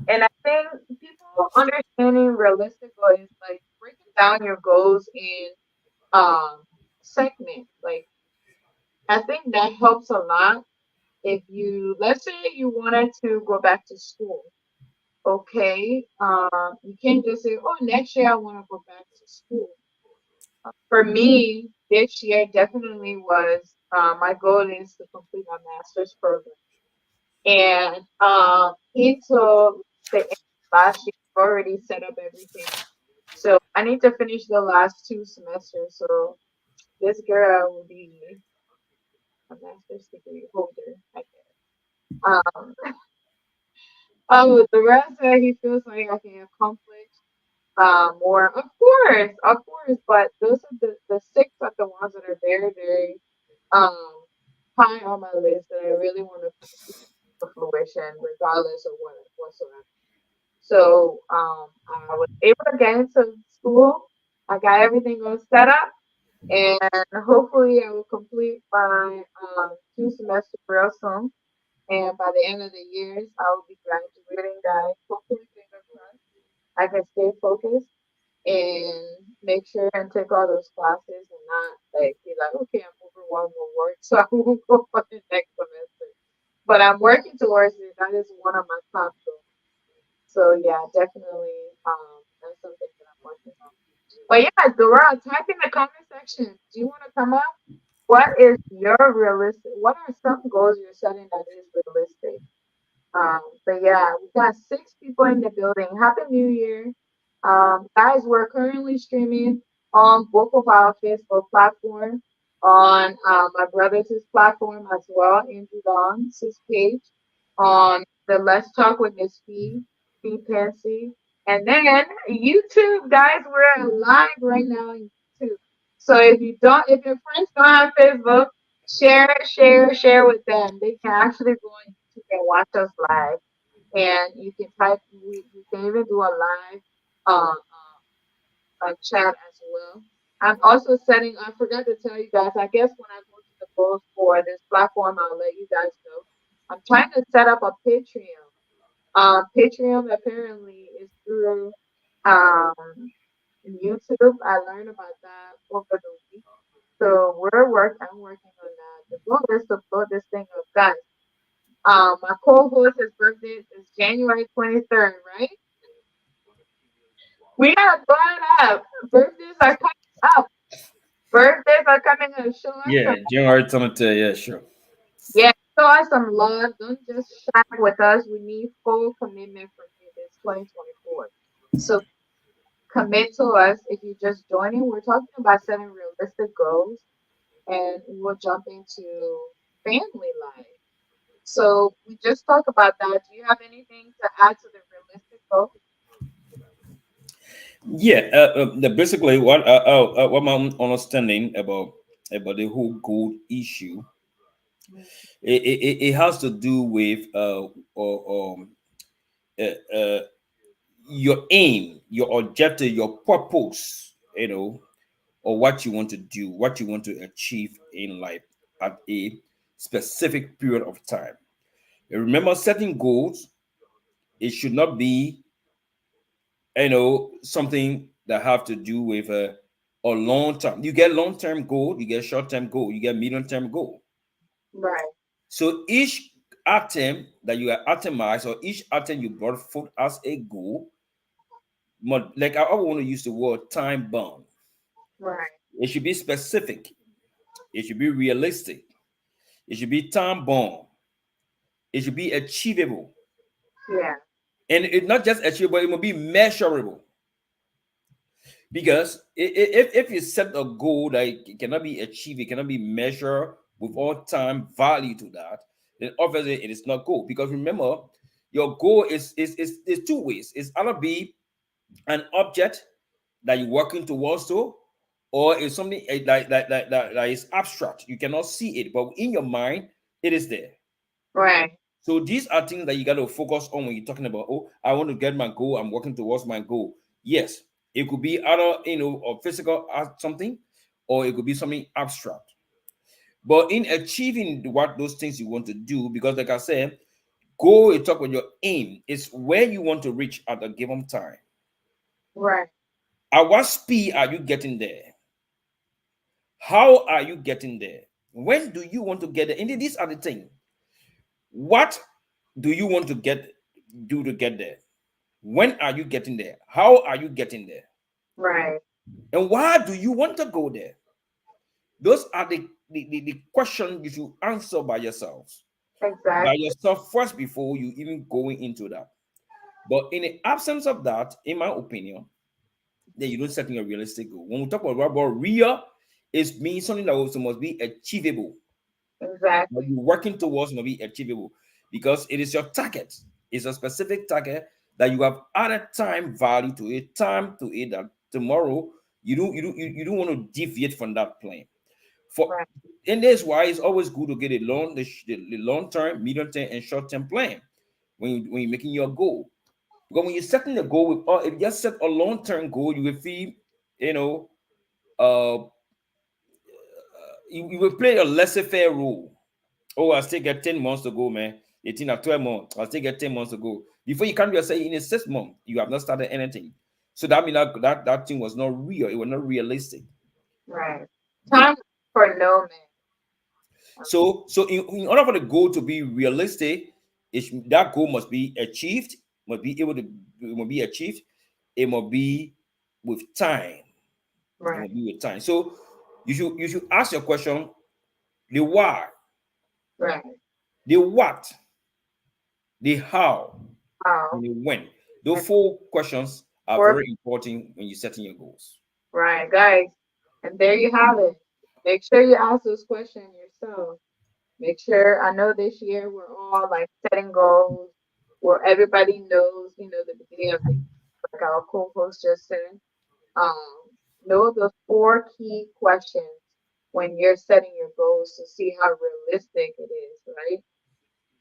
and I think people understanding realistic goals is like breaking down your goals in um segments. Like I think that helps a lot. If you let's say you wanted to go back to school, okay, you can't just say, "Oh, next year I want to go back to school." For me, this year definitely was my goal is to complete my master's program. And into the end of last year, I've already set up everything. So I need to finish the last 2 semesters. So this girl will be a master's degree holder, I guess. Um, the rest that he feels like I can accomplish more, of course. But those are the 6 are the ones that are very, very um high on my list that I really want to see to fruition, regardless of what whatsoever. So I was able to get into school. I got everything all set up, and hopefully I will complete my 2 semester real soon. And by the end of the years, I will be graduating, guys. Hopefully, fingers crossed, I can stay focused and make sure and take all those classes and not like be like, okay, I'm overwhelmed with work, so I won't go for the next semester. But I'm working towards it. That is one of my top goals. So yeah, definitely, that's something that I'm working on. But yeah, Dora, type in the comment section. Do you want to come up? What is your realistic? What are some goals you're setting that is realistic? But yeah, we got 6 people in the building. Happy New Year. Guys, we're currently streaming on both of our Facebook platform, on my brother's platform as well, Andrew Don's page, on the Let's Talk with Miss P Pansy. And then YouTube, guys, we're live right now on YouTube. So if your friends don't have Facebook, share with them. They can actually go on YouTube and watch us live. And you can type, we can even do a live chat as well. I'm also setting, I forgot to tell you guys, I guess when I go to the goals for this platform, I'll let you guys know. I'm trying to set up a Patreon. Patreon apparently is through um, YouTube. I learned about that over the week. So I'm working on that. The goal is to blow this thing up, guys. My co-host's birthday is January 23rd, right? We gotta blow it up. Birthdays are coming up. Birthdays are coming up. Show us some,
Yeah, January 23rd. Yeah, sure.
yeah, show us some love. Don't just share with us. We need full commitment from you this 2024. So commit to us. If you're just joining, we're talking about setting realistic goals, and we'll jump into family life. So we just talked about that. Do you have anything to add to the realistic goals?
Yeah, basically what my understanding about the whole gold issue, it has to do with uh, uh, your aim, your objective, your purpose, or what you want to do, what you want to achieve in life at a specific period of time. Remember, setting goals, it should not be, something that have to do with a long term. You get long term goal, you get short term goal, you get medium term goal.
Right,
So each item that you are itemized, or each item you brought forth as a goal, like I want to use the word time bound.
right,
It should be specific. It should be realistic. It should be time bound. It should be achievable,
yeah,
and it not just achievable. It must be measurable. Because if you set a goal that it cannot be achieved, it cannot be measured with all time value to that, then obviously it is not goal. Because remember, your goal is two ways. It's either be an object that you're working towards to, or it's something that is abstract. You cannot see it, but in your mind, it is there.
right,
So these are things that you got to focus on when you're talking about, oh, I want to get my goal. I'm working towards my goal. Yes, it could be either, a physical something, or it could be something abstract. But in achieving what those things you want to do, because like I said, goal, you talk about your aim. It's where you want to reach at a given time.
right,
At what speed are you getting there? How are you getting there? When do you want to get there? And these are the things. What do you want to do to get there? When are you getting there? How are you getting there?
right.
And why do you want to go there? Those are the questions you should answer by
Exactly.
yourself first before you even going into that. But in the absence of that, in my opinion, then you don't setting a realistic goal. When we talk about real, it means something that also must be achievable. What
Exactly.
you're working towards must be achievable because it is your target. It's a specific target that you have added time value to it, time to it that tomorrow you don't want to deviate from that plan. For
Right.
and that's why it's always good to get the long term, medium term, and short term plan when you're making your goal. Because when you're setting a goal with, if you just set a long-term goal, you will feel, you know, uh, you will play a laissez-faire role. Oh, I still get 10 months to go, man. 18 or 12 months. I still get 10 months to go. Before you can't just say in a 6 month, you have not started anything. So that means that thing was not real. It was not realistic.
Right. Time for no man.
So in order for the goal to be realistic, that goal must be achieved, must be able to it must be achieved. It must be with time. It
Right.
must be with time. So you should ask your question, the why,
Right.
the what, the how,
How
and the when.
and
Those four questions are
for
very important when you're setting your goals.
right, guys. And there you have it. Make sure you ask those questions yourself. Make sure I know this year we're all like setting goals where everybody knows, the beginning of the year, like our co-host just said. Um, know the four key questions when you're setting your goals to see how realistic it is, right?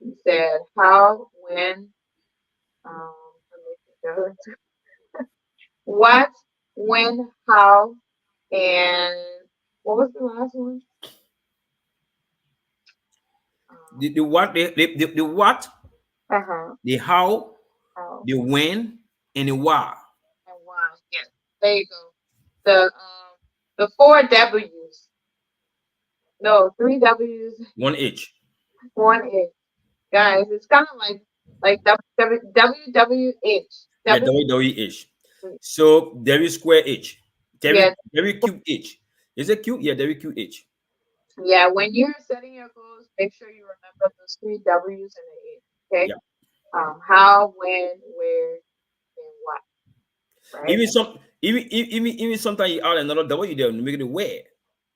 You said how, when, let me think what, when, how, and what was the last one?
The what, the what,
Uh-huh.
the how,
How
the when, and the why.
and why. Yes. There you go. The four W's. No, three W's,
One H.
one H. Guys, it's kind of like WWH.
Yeah,
W
WWH. So there is square H.
yeah,
There is cube H. Is it cube? Yeah, there is cube H.
yeah. When you're setting your goals, make sure you remember those three W's and an H. Okay.
Yeah.
How, when, where, and what. Right?
Even sometimes you add another W there to make it where.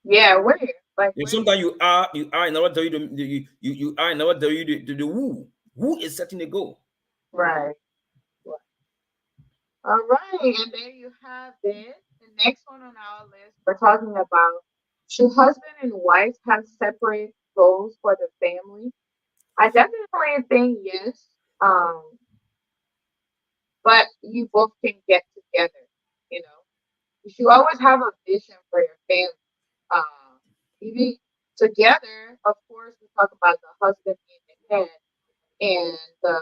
Yeah, where? Like
And
where?
sometimes you are another W you are another W to the who. Who is setting the goal?
Right. Right. All right, and there you have it. The next one on our list, we're talking about should husband and wife have separate goals for the family? I definitely think yes. But you both can get together. You know, you should always have a vision for your family. Even together, of course, we talk about the husband being the head and the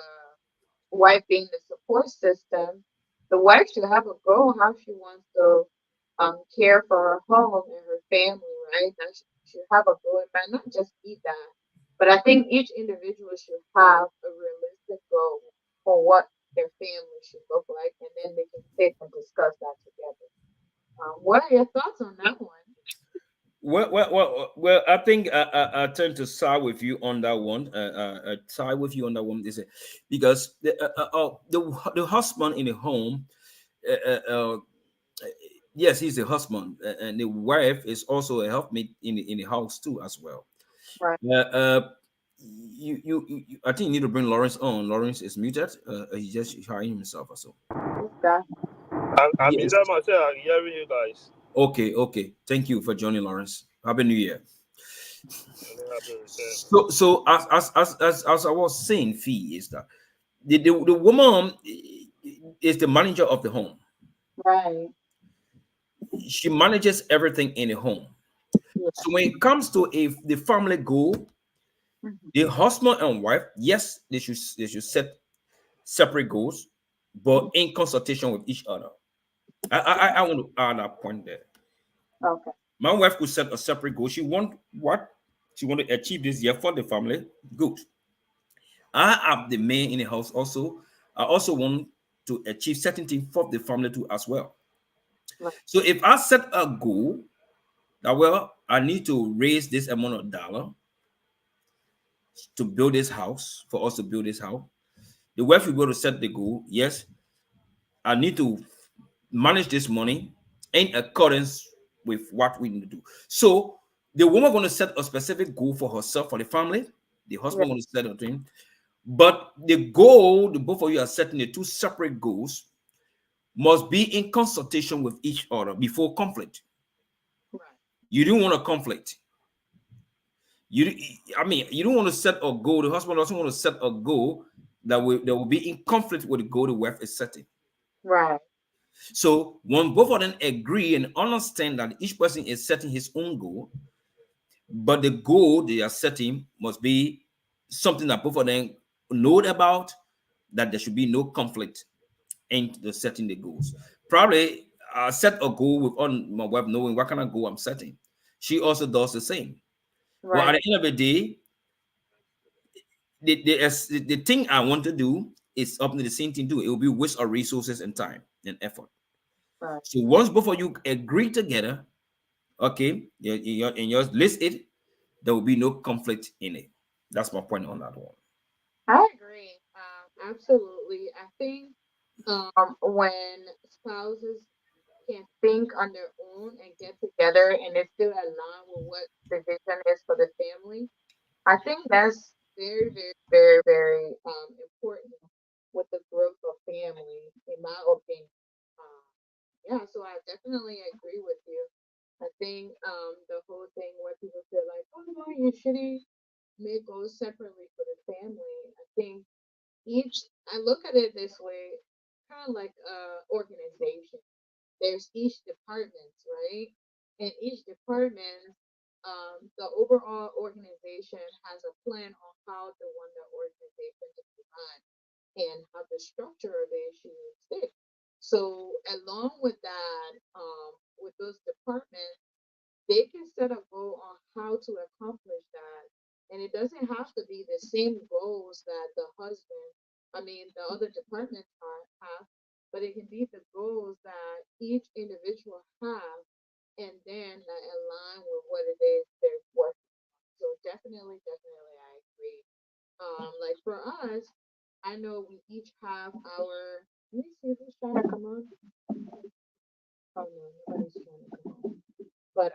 wife being the support system. The wife should have a goal how she wants to care for her home and her family, right? That she should have a goal. It might not just be that, but I think each individual should have a realistic goal for what their family should look like, and then they can sit and discuss that together. What are your thoughts on that one?
Well, I think I tend to side with you on that one. I side with you on that one. Is it because the husband in the home, uh, uh, uh, yes, he's a husband, and the wife is also a helpmate in the house too as well.
Right.
I think you need to bring Lawrence on. Lawrence is muted. He just hired himself or so.
Okay.
I'm
Yes.
muted myself. I'm hearing you guys.
Okay. Thank you for joining, Lawrence. Happy New Year.
And then happy return.
So as I was saying, Fee is that the woman is the manager of the home.
Right.
She manages everything in the home.
Yeah.
So when it comes to the family goal,
Mhm.
the husband and wife, yes, they should set separate goals, but in consultation with each other. I want to add that point there.
Okay.
My wife could set a separate goal. She want what she want to achieve this year for the family. Good. I am the man in the house also. I also want to achieve certain things for the family too as well.
Right.
So if I set a goal that I need to raise this amount of dollar to build this house for us to build this house. The wife will go to set the goal. Yes, I need to manage this money in accordance with what we need to do. So the woman going to set a specific goal for herself, for the family. The
Yeah.
husband going to set a thing. But the goal, the both of you are setting the two separate goals, must be in consultation with each other before conflict.
Right.
You don't want a conflict. You, I mean, you don't want to set a goal. The husband doesn't want to set a goal that will be in conflict with the goal the wife is setting.
Right.
So when both of them agree and understand that each person is setting his own goal, but the goal they are setting must be something that both of them know about, that there should be no conflict in the setting the goals. Probably I set a goal with on my wife knowing what kind of goal I'm setting. She also does the same. But at
Right.
the end of the day, the thing I want to do is up to the same thing too. It will be waste of resources and time and effort.
Right.
So once both of you agree together, okay, in your list it, there will be no conflict in it. That's my point on that one.
I agree. Absolutely. I think when spouses can think on their own and get together and they still align with what the vision is for the family, I think that's very, very, very, very important with the growth of family, in my opinion. Um, yeah, so I definitely agree with you. I think the whole thing where people feel like, oh no, you shouldn't make goals separately for the family. I think each, I look at it this way, kind of like a organization. There's each department, right? And each department, the overall organization has a plan on how they want the organization to be run and how the structure of it should stick. So along with that, with those departments, they can set a goal on how to accomplish that. And it doesn't have to be the same goals that the other departments have, but it can be the goals that each individual have, and then that align with what it is they're working. So definitely, definitely, I agree. Like for us, I know we each have our. Let me see who's trying to come on. Oh no, nobody's trying to come on. But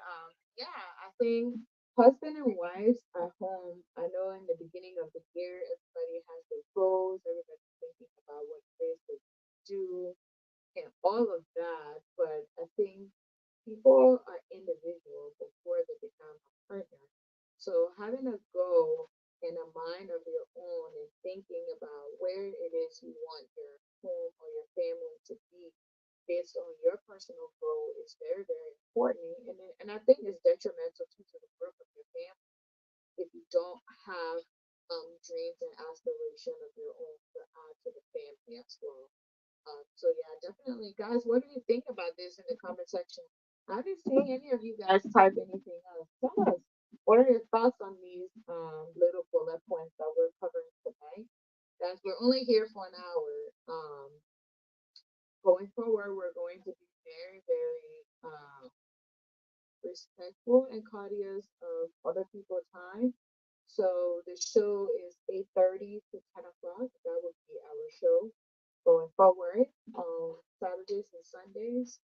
yeah, I think husband and wives at home. I know in the beginning of the year, everybody has their goals. Everybody's thinking about what it is they do and all of that. But I think people are individual before they become a partner. So having a goal and a mind of your own and thinking about where it is you want your home or your family to be based on your personal goal is very, very important. And I think it's detrimental to the growth of your family if you don't have dreams and aspiration of your own to add to the family as well. So yeah, definitely, guys. What do you think about this in the comment section? I haven't seen any of you guys type anything else. Tell us what are your thoughts on these little bullet points that we're covering tonight. Guys, we're only here for an hour. Going forward, we're going to be very, very respectful and courteous of other people's time. So the show is 8:30 to 10 o'clock. That would be our show going forward on Saturdays and Sundays.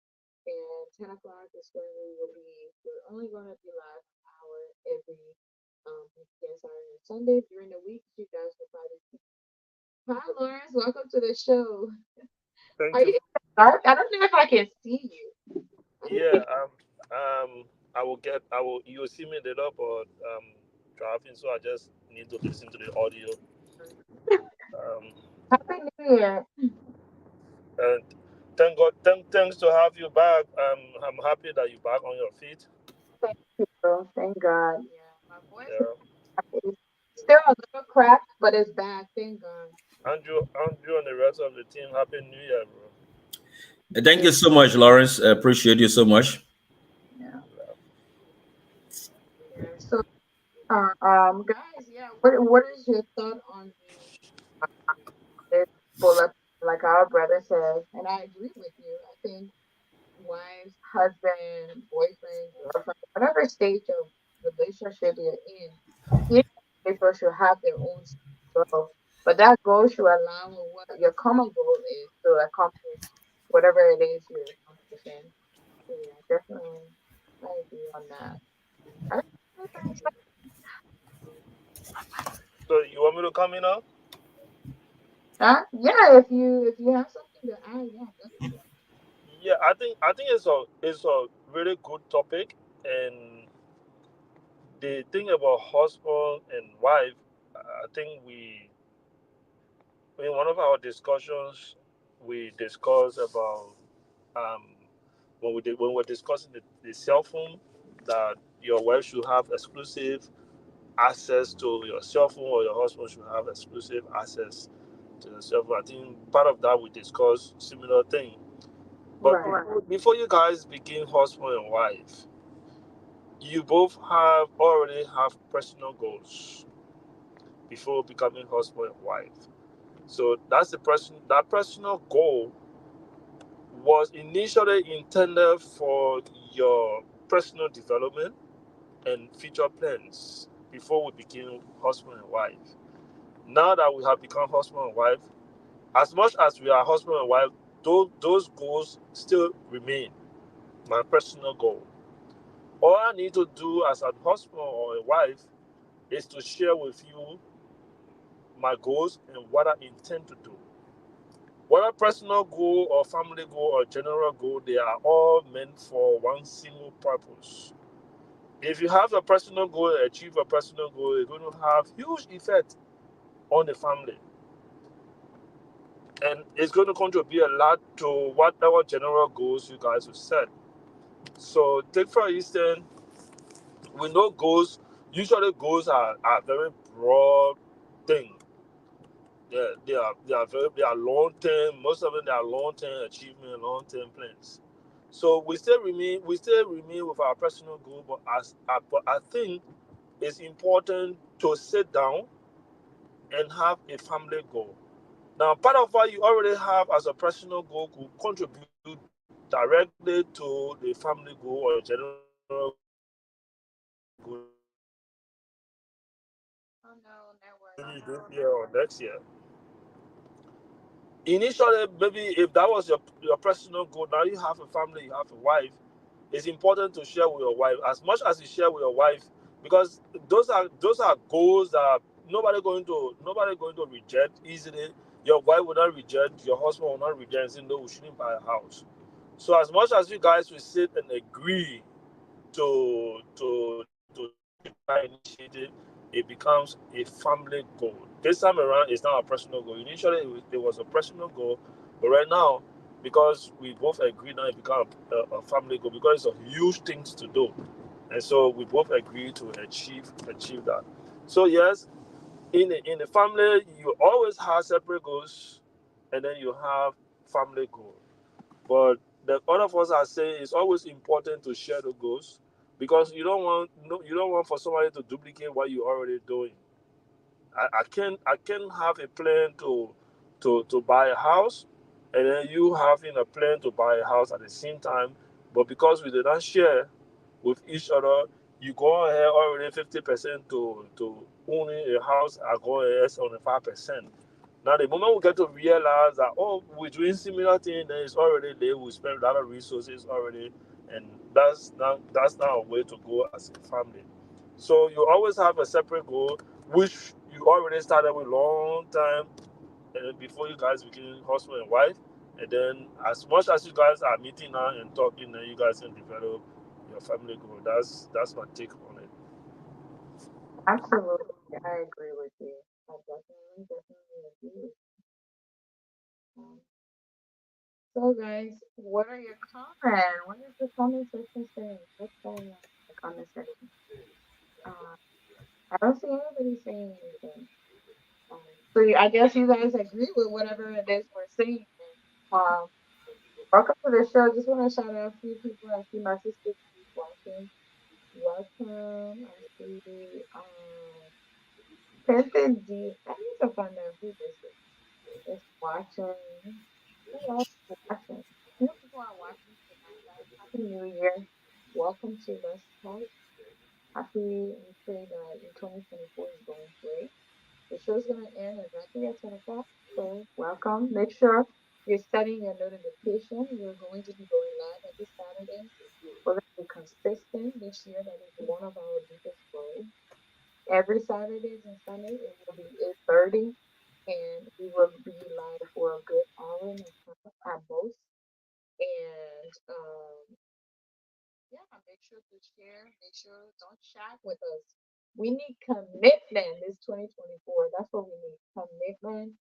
And 10 o'clock is when we're only going to be live an hour every weekend, Saturday and Sunday. During the week, you guys will probably see. Hi, Lawrence. Welcome to the show.
Thank
Are
you.
you in the dark? I don't know if I can see you. I don't
Yeah,
think.
I will get. I will. You will see me lit up or driving, so I just need to listen to the audio. Um,
Happy New Year.
and thank God. Thanks to have you back. I'm happy that you're back on your feet.
Thank you. Thank God. Yeah, my voice
Yeah,
is still a little cracked, but it's back. Thank God.
Andrew, and the rest of the team. Happy New Year, bro.
Thank you so much, Lawrence. I appreciate you so much.
Yeah.
Yeah.
Yeah. So, guys, yeah. What is your thought on this bullet? Like our brother said, and I agree with you. I think wives, husband, boyfriend, girlfriend, whatever stage of relationship you're in, each individual should have their own goal. But that goal should align with what your common goal is to accomplish whatever it is you're accomplishing. So yeah, definitely, I agree on that. I
So you want me to come in now?
yeah, if you have something to add, yeah, definitely.
Yeah, I think it's a really good topic, and the thing about husband and wife, I think in one of our discussions, we discussed about um, when we're discussing the cell phone, that your wife should have exclusive access to your cell phone, or your husband should have exclusive access to the cell phone. I think part of that we discussed similar thing. But
Right.
before you guys begin husband and wife, you both have already have personal goals before becoming husband and wife. So that's the person that personal goal was initially intended for your personal development and future plans before we became husband and wife. Now that we have become husband and wife, as much as we are husband and wife, those goals still remain my personal goal. All I need to do as a husband or a wife is to share with you my goals and what I intend to do. Whether personal goal or family goal or general goal, they are all meant for one single purpose. If you have a personal goal and achieve a personal goal, it's going to have huge effect on the family, and it's going to contribute a lot to whatever general goals you guys will set. So take for instance, we know goals. Usually, goals are very broad thing. They are long term. Most of them they are long term achievement, long term plans. So we still remain with our personal goal, but I think it's important to sit down and have a family goal. Now, part of what you already have as a personal goal could contribute directly to the family goal or general goal that you have for this year
Oh no, network.
maybe this year or next year. Initially, maybe if that was your personal goal, now you have a family, you have a wife. It's important to share with your wife as much as you share with your wife, because those are goals that nobody going to reject easily. Your wife will not reject, your husband will not reject, saying no, we shouldn't buy a house. So as much as you guys will sit and agree to take that initiative, it becomes a family goal. This time around, it's not a personal goal. Initially, it was a personal goal, but right now, because we both agree now, it becomes a family goal because it's a huge things to do, and so we both agree to achieve that. So yes, in the family, you always have separate goals, and then you have family goals. But the other of us are saying it's always important to share the goals, because you don't want for somebody to duplicate what you're already doing. I can have a plan to buy a house, and then you having a plan to buy a house at the same time, but because we did not share with each other, you go ahead already 50% to owning a house. I go ahead on 5%. Now the moment we get to realize that, oh, we're doing similar thing, then it's already there. We spend a lot of resources already, and that's not a way to go as a family. So you always have a separate goal, which you already started with long time, and before you guys became husband and wife. And then as much as you guys are meeting now and talking, then you guys can develop your family goal. That's my take on it.
Absolutely. I agree with you. I definitely agree with you. So guys, what are your comments? What is the comment section saying? What's going on in the comment section? Uh, I don't see anybody saying anything. I guess you guys agree with whatever it is we're saying. Um, welcome to the show. Just want to shout out a few people. I see my sister is watching. Welcome. I see Pimpin' Deep. I need to find out who this is. It's watching. Who else is watching? New people are watching tonight, guys. Happy New Year. Welcome to Let's Talk. Happy and pray that your 2024 is going great. The show's going to end exactly at 10 o'clock. So, welcome. Make sure you're setting your notification. We're going to be going live every Saturday. We're going to be consistent this year. That is one of our biggest goals. Every Saturdays and Sunday, it will be 8:30, and we will be live for a good hour and a half at most. And yeah, make sure to share. Make sure don't chat with us. We need commitment this 2024. That's what we need. Commitment.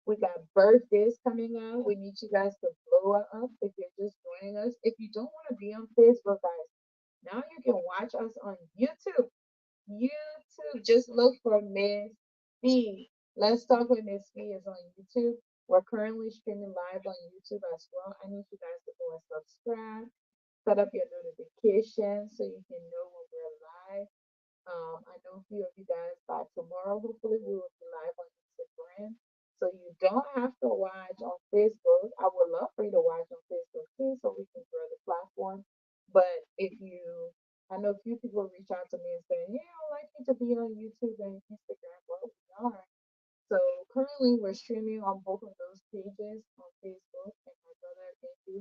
We got birthdays coming up. We need you guys to blow up if you're just joining us. If you don't want to be on Facebook, guys, now you can watch us on YouTube. YouTube, just look for Miss B. Let's Talk with Miss B is on YouTube. We're currently streaming live on YouTube as well. I need you guys to go and subscribe, set up your notifications so you can know when we're live. I know a few of you guys by tomorrow. Hopefully, we will be live on Instagram. So you don't have to watch on Facebook. I would love for you to watch on Facebook too, so we can grow the platform. But if you, I know a few people reach out to me and say, "Yeah, I'd like you to be on YouTube and Instagram." Well, we are. So currently we're streaming on both of those pages on Facebook and my brother, thank you.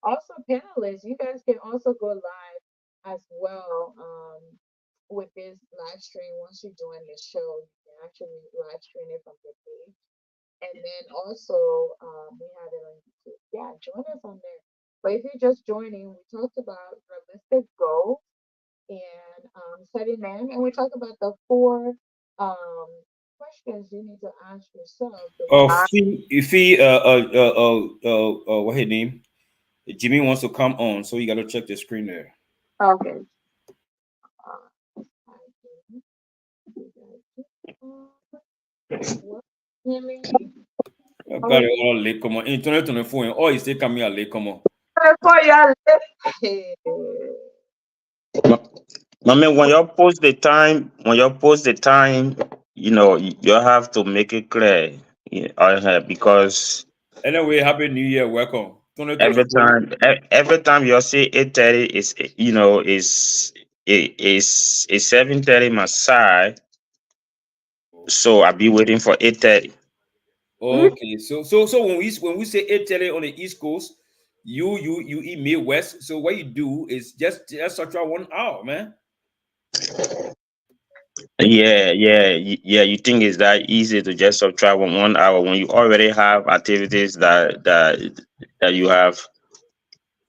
Also, panelists, you guys can also go live as well with this live stream. Once you join the show, you can actually live stream it from the page. And then also, we have it on YouTube. Yeah, join us on there. But if you're just joining, we talked about realistic goals and setting them, and we talked about the four um, questions you need to ask yourself. The why.
If he what his name? Jimmy wants to come on, so you got to check the screen there.
Okay. What? Jimmy.
Got it all late, come on. Internet on the phone. Oh, he's still coming out late, come on.
For your
I mean, when you post the time, you have to make it clear, because
Anyway, happy New Year, welcome.
every
2024.
time, every time you say 8:30 is 7:30 my side, so I'll be waiting for 8:30.
Okay, so when we say 8:30 on the East Coast, you eat Midwest. So what you do is just subtract 1 hour, man.
Yeah, yeah, yeah. You think it's that easy to just subtract 1 hour when you already have activities that you have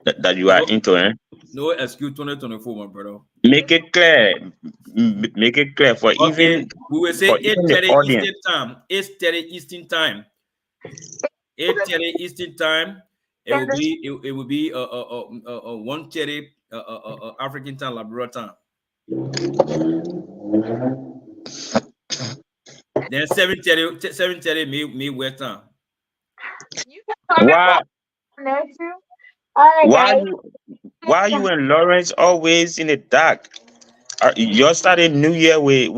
that you are
No,
into, eh?
no excuse 2024, my brother.
Make it clear. Make it clear
Okay, we will say
for even the
8:30
audience.
Eastern time. 8:30 Eastern time. 8:30 Eastern time. It will be 1:30 African time, Liberia time. Then 7:30 Midwest time.
You can comment
Why
on that too. All right,
why
guys.
you why you and Lawrence always in the dark? You're starting New Year with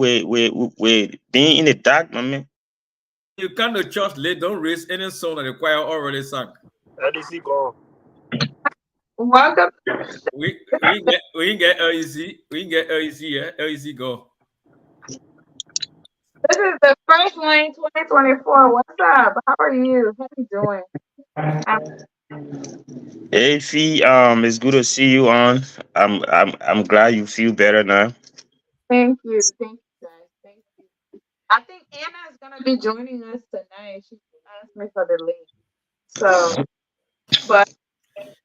being in the dark, my man.
When you come to church late, don't raise any song that the choir already sang.
LEC gone.
Welcome.
We can get LEC. We can get LEC, yeah. LEC go.
This is the first one in 2024. What's up? How are you? How you doing? Um,
Hey Fee, it's good to see you on. I'm glad you feel better now.
thank you. Thank you, guys. Thank you. I think Anna is gonna be joining us tonight. She asked me for the link. So, but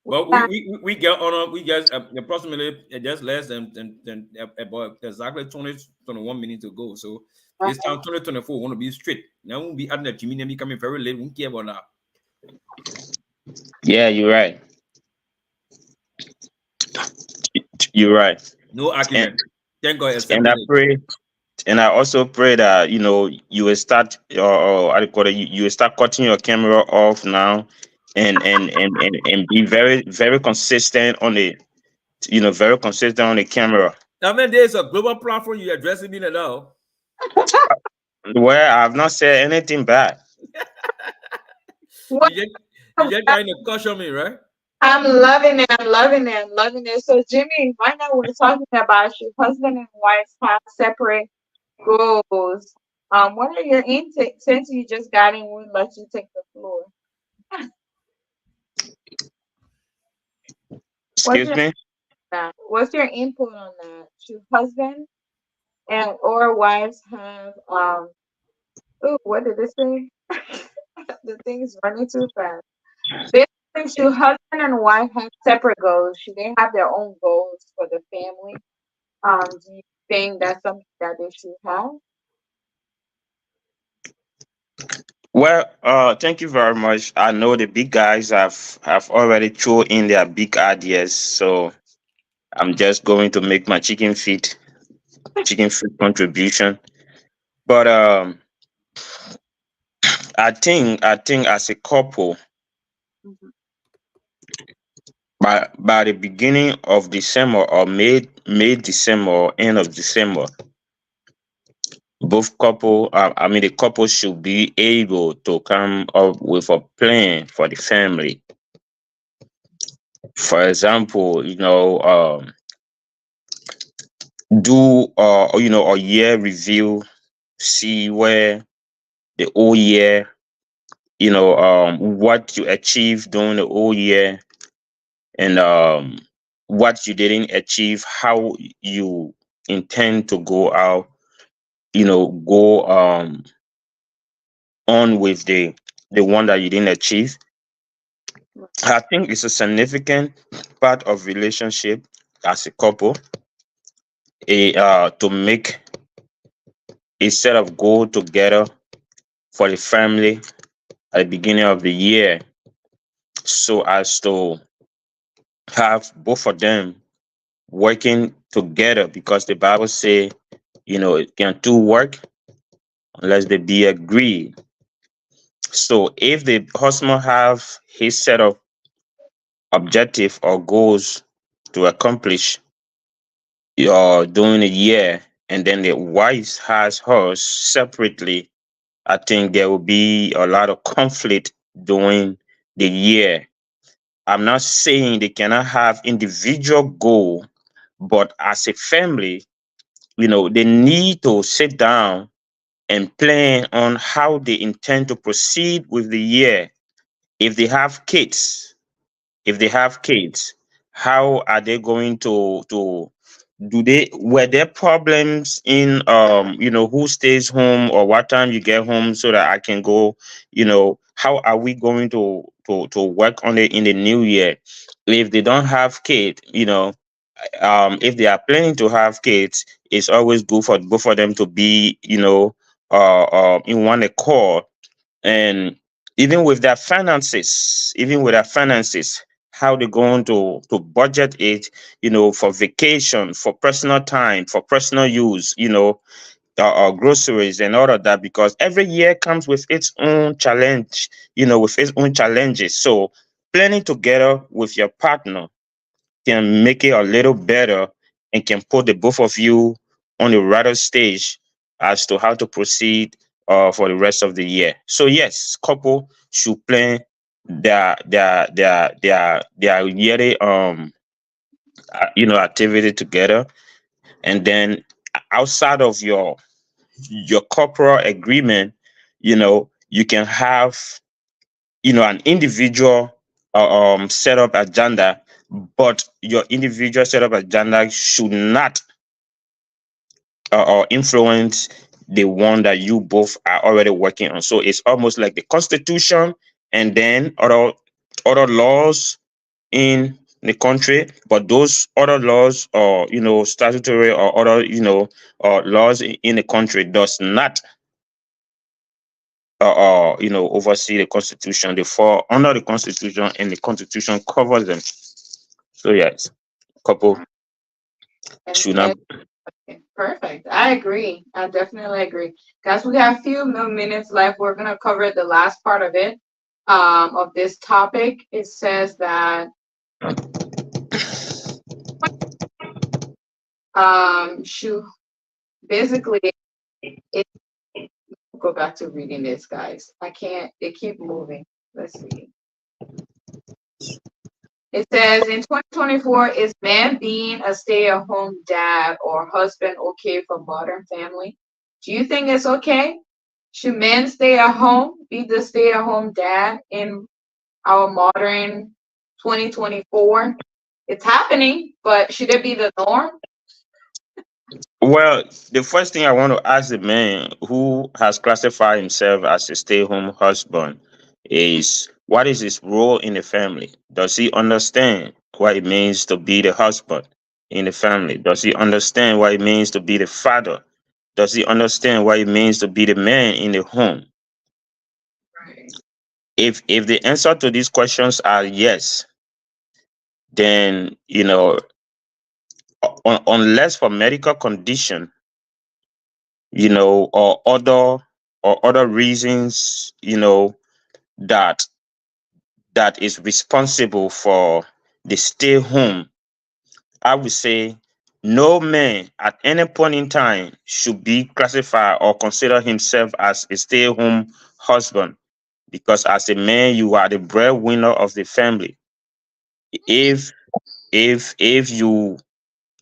But
yeah,
we get on we get approximately just less than about exactly 20 21 minutes ago. So it's
okay.
time 2024 want to be straight. Now won't be adding that Jimmy and me coming very late. Won't care about that.
Yeah, you're right. You're right.
No
And
argument. Thank God except
and I
minutes.
pray and I also pray that you will start or how do you call it, you will start cutting your camera off now and be very very consistent on the very consistent on the camera.
I mean, there's a global platform you addressing me now.
Well, I've not said anything bad.
What?
You just trying to caution me, right?
I'm loving it. I'm loving it. I'm loving it. So, Jimmy, right now we're talking about your husband and wife have separate goals. What are your intakes? Since you just got in, we'll let you take the floor. What's
Excuse
your
me.
What's your input on that? Should husband and or wives have oh, what did it say? The thing's running too fast. Basically, should husband and wife have separate goals? Should they have their own goals for the family? Do you think that's something that they should have?
Well, thank you very much. I know the big guys have already thrown in their big ideas, so I'm just going to make my chicken feet contribution. But I think as a couple,
Mhm.
by the beginning of December or May December or end of December, both couple, I mean the couple should be able to come up with a plan for the family. For example, do a year review, see where the whole year, what you achieved during the whole year, and what you didn't achieve, how you intend to go out, go on with the one that you didn't achieve. I think it's a significant part of relationship as a couple, to make a set of goal together for the family at the beginning of the year, so as to have both of them working together, because the Bible say, it can two work unless they be agreed. So if the husband have his set of objective or goals to accomplish during a year, and then the wife has hers separately, I think there will be a lot of conflict during the year. I'm not saying they cannot have individual goal, but as a family, they need to sit down and plan on how they intend to proceed with the year. If they have kids, if they have kids, how are they going to do they were there problems in who stays home or what time you get home so that I can go, how are we going to work on it in the new year? If they don't have kids, if they are planning to have kids, it's always good for both of them to be, in one accord. And even with their finances, how they're going to budget it, for vacation, for personal time, for personal use, groceries and all of that, because every year comes with its own challenge, with its own challenges. So planning together with your partner can make it a little better, and can put the both of you on the right stage as to how to proceed for the rest of the year. So yes, couple should plan their yearly activity together, and then outside of your corporate agreement, you can have an individual set up agenda, but your individual set up agenda should not or influence the one that you both are already working on. So it's almost like the constitution, and then other laws in the country, but those other laws, or statutory or other or laws in the country, does not oversee the constitution. They fall under the constitution, and the constitution covers them. So yes, couple should not.
And okay, perfect. I agree. I definitely agree. Guys, we have a few more minutes left. We're gonna cover the last part of it, of this topic. It says that should basically it go back to reading this, guys. I can't. They keep moving. Let's see. It says in 2024, is man being a stay-at-home dad or husband okay for modern family? Do you think it's okay? Should men stay at home, be the stay-at-home dad in our modern 2024? It's happening, but should it be the norm?
Well, the first thing I want to ask the man who has classified himself as a stay-home husband is, what is his role in the family? Does he understand what it means to be the husband in the family? Does he understand what it means to be the father? Does he understand what it means to be the man in the home? If the answer to these questions are yes, then unless for medical condition, or other reasons, that that is responsible for the stay home, I would say no man at any point in time should be classified or consider himself as a stay home husband, because as a man you are the breadwinner of the family. If if if you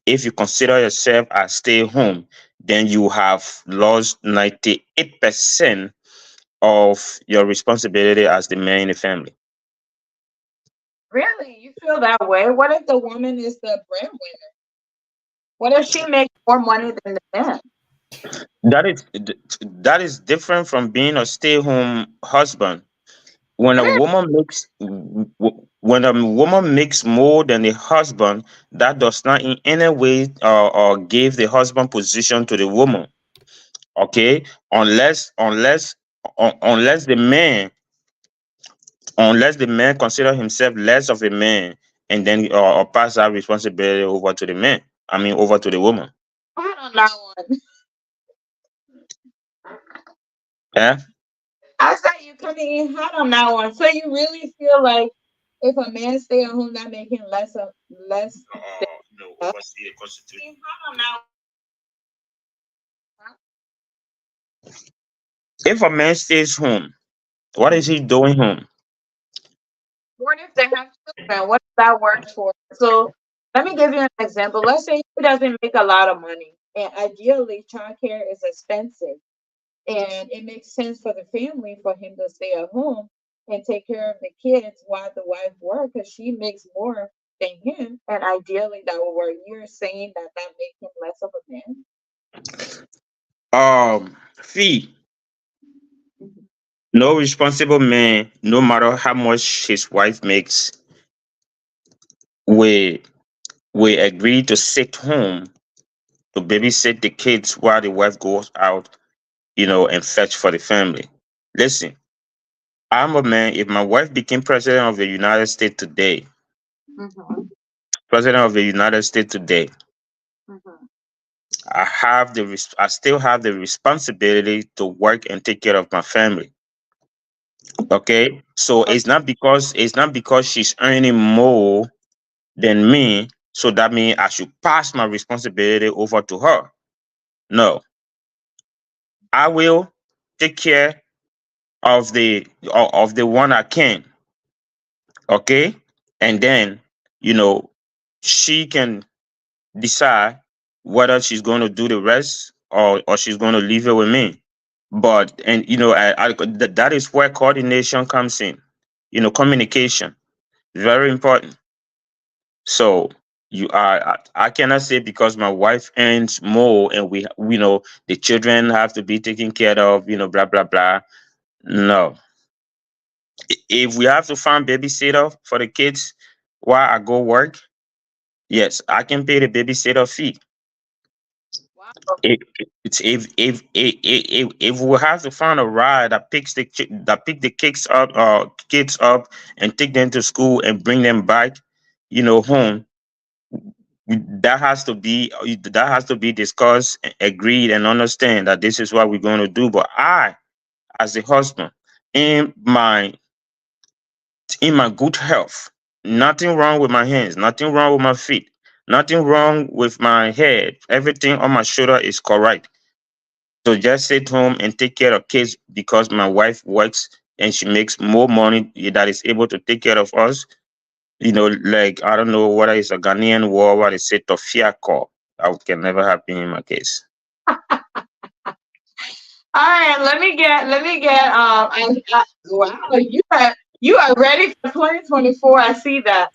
if you consider yourself as stay home, then you have lost 98% of your responsibility as the man in the family.
Really? You feel that way? What if the woman is the breadwinner? What if she makes more money than the man?
That is different from being a stay-home husband. When
It
a
is.
woman makes when a woman makes more than the husband, that does not in any way or give the husband position to the woman. Okay, unless the man consider himself less of a man, and then or pass that responsibility over to the man. I mean, over to the woman.
Hard on that one.
Yeah.
I said you coming in hot on that one. So you really feel like if a man stay at home, that make him less
No,
than us?
oversee the constitution.
Hot on that one.
If a man stays home, what is he doing home?
What if they have children? What if that works for? So let me give you an example. Let's say he doesn't make a lot of money, and ideally, childcare is expensive, and it makes sense for the family for him to stay at home and take care of the kids while the wife works because she makes more than him, and ideally that will work. You're saying that that makes him less of a man?
Fee.
Mhm.
No responsible man, no matter how much his wife makes, will agree to sit home to babysit the kids while the wife goes out, and fetch for the family. Listen, I'm a man. If my wife became president of the United States today,
Mhm.
president of the United States today,
Mhm.
I still have the responsibility to work and take care of my family. Okay, so it's not because she's earning more than me, so that means I should pass my responsibility over to her. No, I will take care of the one I can. Okay, and then you know she can decide whether she's going to do the rest, or she's going to leave it with me. But and that is where coordination comes in. Communication, very important. So I cannot say because my wife earns more and the children have to be taken care of, blah blah blah. No, if we have to find babysitter for the kids while I go work, yes, I can pay the babysitter fee.
Wow.
If we have to find a ride that pick the kids up and take them to school and bring them back, home, that has to be discussed, agreed, and understand that this is what we're going to do. But I, as a husband, in my good health, nothing wrong with my hands, nothing wrong with my feet, nothing wrong with my head, everything on my shoulder is correct. So just sit home and take care of kids because my wife works and she makes more money that is able to take care of us. Like, I don't know whether it's a Ghanaian word, what they say, Tofia call. That can never happen in my case.
All right, let me get wow, you are ready for 2024. I see that.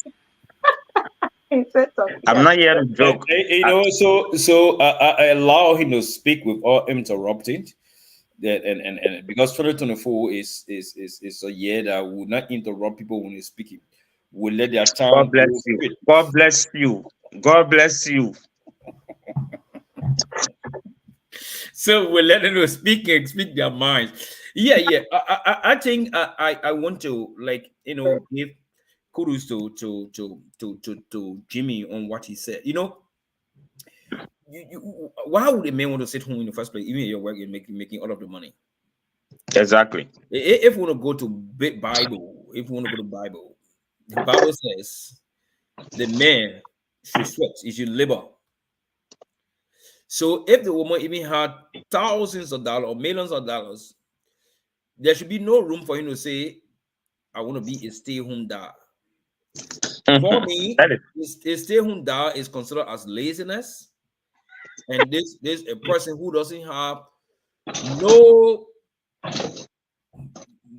He said
I'm
Sophia.
not here to joke.
So I allow him to speak without interrupting. That and because 2024 is a year that will not interrupt people when they're speaking. We'll let their
God
time
bless
go
you.
straight.
God bless you. God bless you.
So we'll let them speak and speak their minds. Yeah, yeah. I think I want to, like, give kudos to Jimmy on what he said. Why would a man want to sit home in the first place, even if you're working, making all of the money?
Exactly.
If we want to go to Bible, if we want to go to Bible, the Bible says the man should sweat, he should labor. So if the woman even had thousands of dollars or millions of dollars, there should be no room for him to say, I want to be a stay-home dad. For me,
That is
a stay-home dad is considered as laziness, and this a person who doesn't have no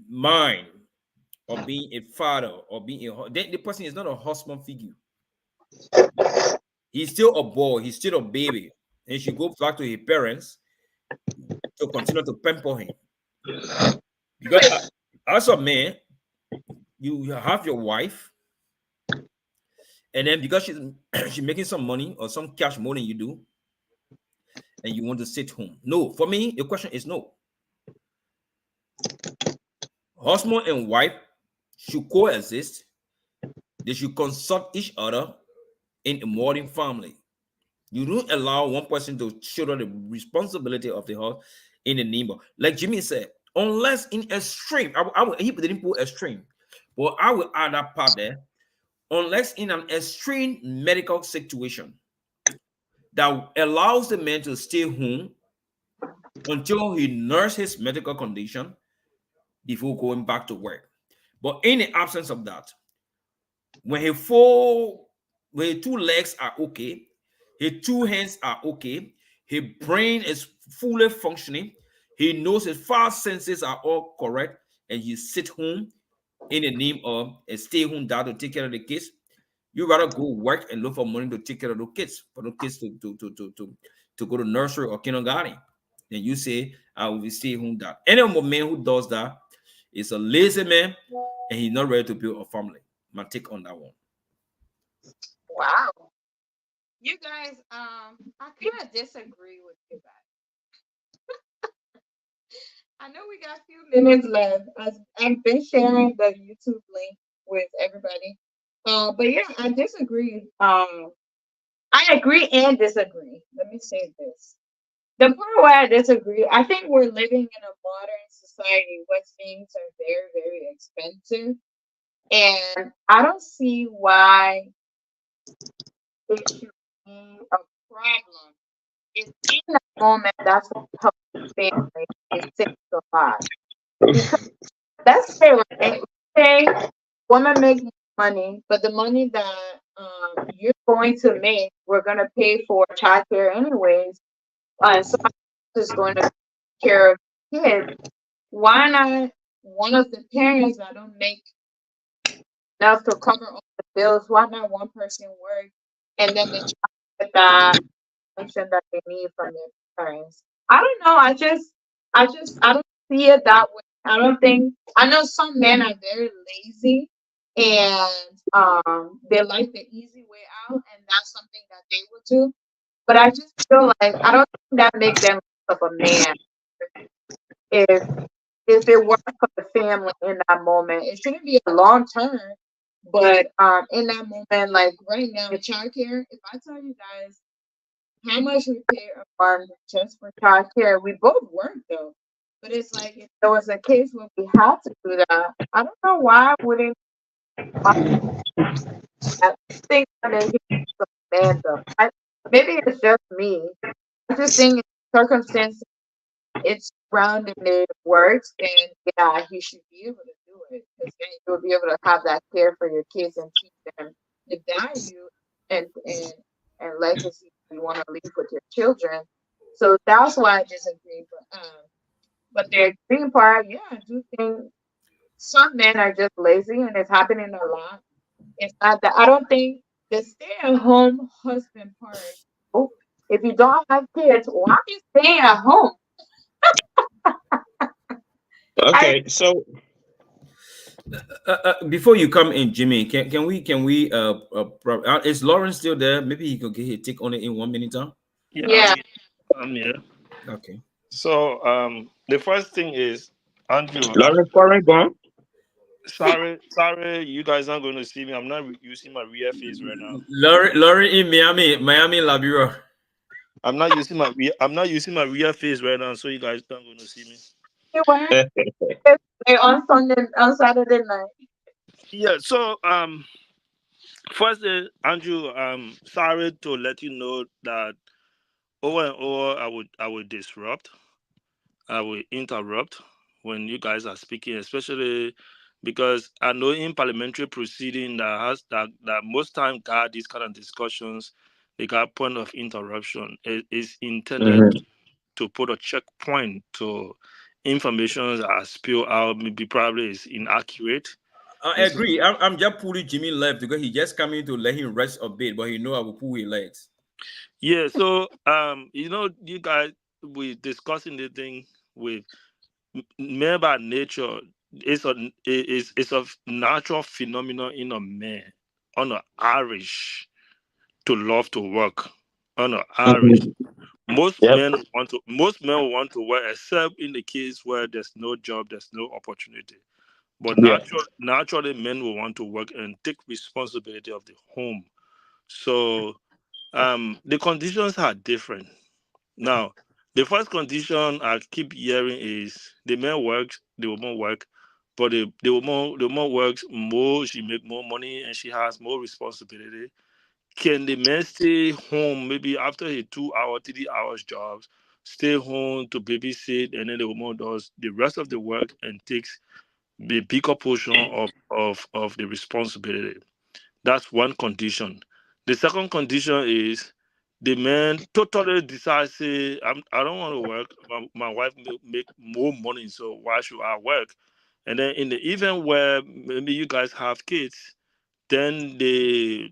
mind of being a father or being the person is not a husband figure. He's still a boy, he's still a baby, and he should go back to his parents to continue to pamper him. Because as a man, you have your wife, and then because she's making some money or some cash more than you do, and you want to sit home. No, for me, the question is no. Husband and wife should coexist. They should consult each other in a modern family. You don't allow one person to shoulder the responsibility of the house in the name of, like Jimmy said, unless in extreme. He didn't put extreme, but I will add that part there. Unless in an extreme medical situation that allows the man to stay home until he nurses his medical condition before going back to work. But in the absence of that, when when his two legs are okay, his two hands are okay, his brain is fully functioning, he knows his five senses are all correct, and you sit home in the name of a stay-home dad to take care of the kids, you rather go work and look for money to take care of the kids, for the kids to go to nursery or kindergarten. Then you say, I will be stay-home dad. Any man who does that is a lazy man, and he's not ready to build a family. My take on that one.
Wow. You guys, I kind of disagree with you guys. I know we got a few minutes left. I've been sharing the YouTube link with everybody. But yeah, I disagree. I agree and disagree. Let me say this. The part where I disagree, I think we're living in a modern society where things are very, very expensive. And I don't see why it should be a problem. It's in that moment that's what helps the family is safe to survive. Because let's say, right, say women make money, but the money that you're going to make, we're gonna pay for childcare anyways. Somebody else is going to take care of kids. Why not one of the parents that don't make enough to cover all the bills? Why not one person work and then the child get that attention that they need from their parents? I don't know. I don't see it that way. I don't think. I know some men are very lazy and they like the easy way out, and that's something that they would do. But I just feel like I don't think that make them less of a man if it works for the family in that moment. It shouldn't be a long term, but in that moment, like right now, childcare. If I tell you guys how much we pay a month just for childcare, we both work though. But it's like if there was a case where we had to do that, I don't know why I wouldn't. Why I think that make it a man though. Maybe it's just me. I just think in circumstances it's grounded and it works, then yeah, he should be able to do it because then you'll be able to have that care for your kids and teach them the value and and legacy you want to leave with your children. So that's why I disagree. But the extreme part, yeah, I do think some men are just lazy and it's happening a lot. It's not that I don't think the stay-at-home husband part. Oh, if you don't have kids, why are you staying at home? I
okay. So
Before you come in, Jimmy, can we is Lauren still there? Maybe he could get his take on it in 1 minute, huh?
Yeah,
yeah.
I'm here.
Okay.
So the first thing is Andrew,
Lawrence Foreign gone.
sorry, you guys aren't going to see me. I'm not using my real face right now.
Laurie in Miami, Laburo.
I'm not using my real face right now, so you guys aren't going to see me.
You went on Sunday, on Saturday night.
Yeah. So first, Andrew, sorry to let you know that over and over I would disrupt, I will interrupt when you guys are speaking, especially because I know in parliamentary proceeding that most time got these kind of discussions, they got point of interruption. It is intended
Mhm.
to put a checkpoint to information that are spilled out, maybe probably is inaccurate.
I
It's,
agree. I'm just pulling Jimmy left because he just coming to let him rest a bit, but he know I will pull his legs.
yeah, so you guys we discussing the thing with man by nature. It's a natural phenomenon in a man on a Irish to love to work on a Irish.
Mhm.
Most
Yep.
men want to work, except in the case where there's no job, there's no opportunity. But
Yeah.
naturally, men will want to work and take responsibility of the home. So the conditions are different. Now, the first condition I keep hearing is the man works, the woman work, but the woman works more, she make more money, and she has more responsibility. Can the man stay home maybe after a 2 hour, 3 hours jobs, stay home to babysit, and then the woman does the rest of the work and takes the bigger portion of the responsibility? That's one condition. The second condition is the man totally decides, say, I don't want to work. My wife make more money, so why should I work? And then in the event where maybe you guys have kids, then the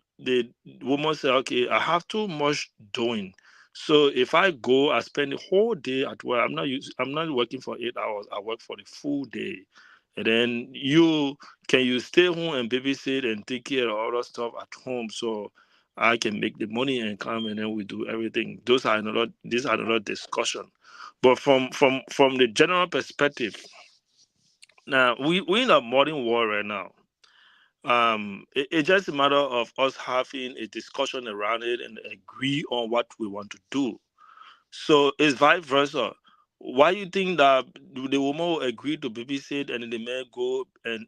woman say, okay, I have too much doing. So if I go, I spend the whole day at work. I'm not working for 8 hours. I work for the full day. And then you stay home and babysit and take care of other stuff at home so I can make the money and come and then we do everything. These are another discussion. But from the general perspective, now we in a modern world right now. It's just a matter of us having a discussion around it and agree on what we want to do. So it's vice versa. Why you think that the woman will agree to babysit and then the man go and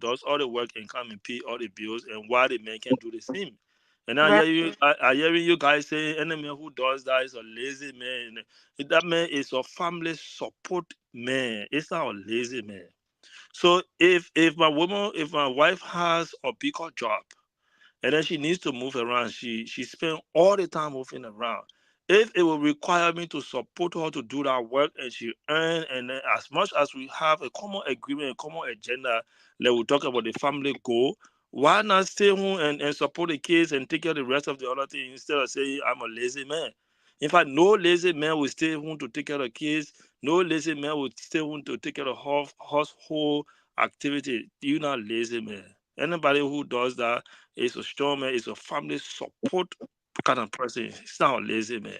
does all the work and come and pay all the bills, and why the man can do the same? And
Right.
I hearing you guys saying any man who does that is a lazy man. That man is a family support man. It's not a lazy man. So if my wife has a bigger job and then she needs to move around, she spend all the time moving around. If it will require me to support her to do that work and she earn, and then as much as we have a common agreement, a common agenda, like we talk about the family goal, why not stay home and support the kids and take care of the rest of the other things instead of saying I'm a lazy man? In fact, no lazy man will stay home to take care of the kids. No lazy man will stay home to take care of household activity. You're not lazy man. Anybody who does that is a strong man, is a family support kind of person. He's not a lazy man.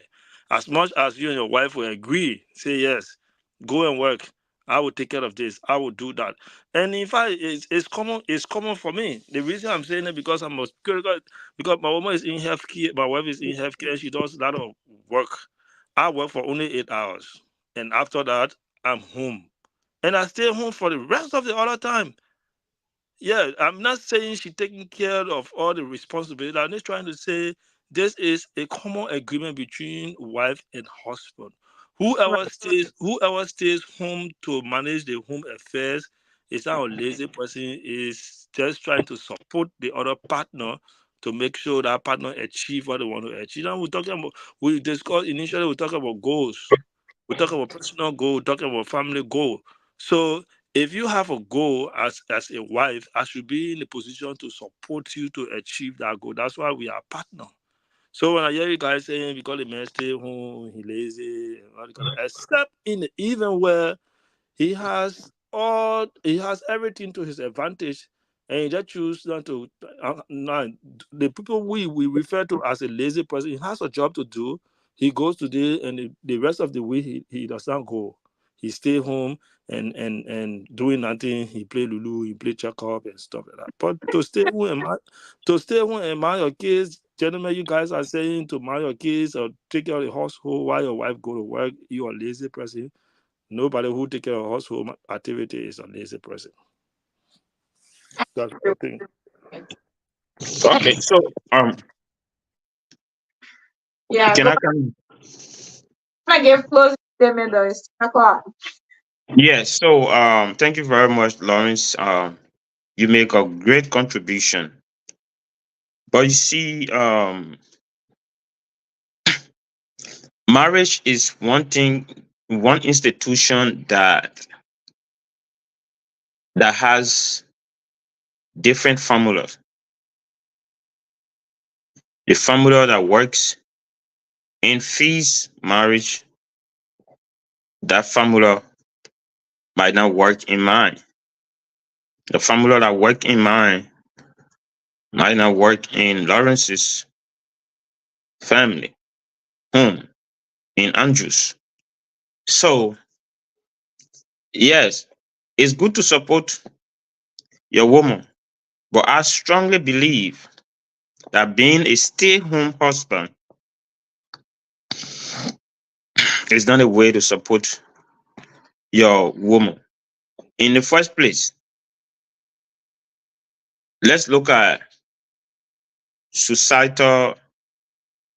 As much as you and your wife will agree, say yes, go and work. I will take care of this. I will do that. And in fact, it's common. It's common for me. The reason I'm saying it because I'm a because my woman is in healthcare. My wife is in healthcare. And she does a lot of work. I work for only 8 hours, and after that, I'm home, and I stay home for the rest of the other time. Yeah, I'm not saying she taking care of all the responsibility. I'm just trying to say this is a common agreement between wife and husband. Whoever stays home to manage the home affairs is not a lazy person, is just trying to support the other partner to make sure that partner achieve what they want to achieve. Now we discussed initially we talk about goals. We talk about personal goal, we talk about family goal. So if you have a goal as a wife, I should be in a position to support you to achieve that goal. That's why we are partner. So when I hear you guys saying because the man stay home, he lazy, and all that kind of, except in the even where he has everything to his advantage, and he just choose not to. Now, the people we refer to as a lazy person, he has a job to do. He goes today, and the rest of the week he does not go. He stay home and doing nothing. He play Lulu, he play Chekhov and stuff like that. But to stay home and mind your kids, gentlemen, you guys are saying to mind your kids or take care of the household while your wife go to work. You are a lazy person. Nobody who take care of household activity is a lazy person. That's what I think.
Okay, so
Yeah,
can
go
I come?
on, give closing statement though. It's 10 o'clock.
Yes. So thank you very much, Lawrence. You make a great contribution. But you see, marriage is one thing, one institution that has different formulas. The formula that works in fees marriage, that formula might not work in mine. The formula that work in mine might not work in Lawrence's family, home, in Andrews. So yes, it's good to support your woman, but I strongly believe that being a stay-home husband is not a way to support your woman. In the first place, let's look at societal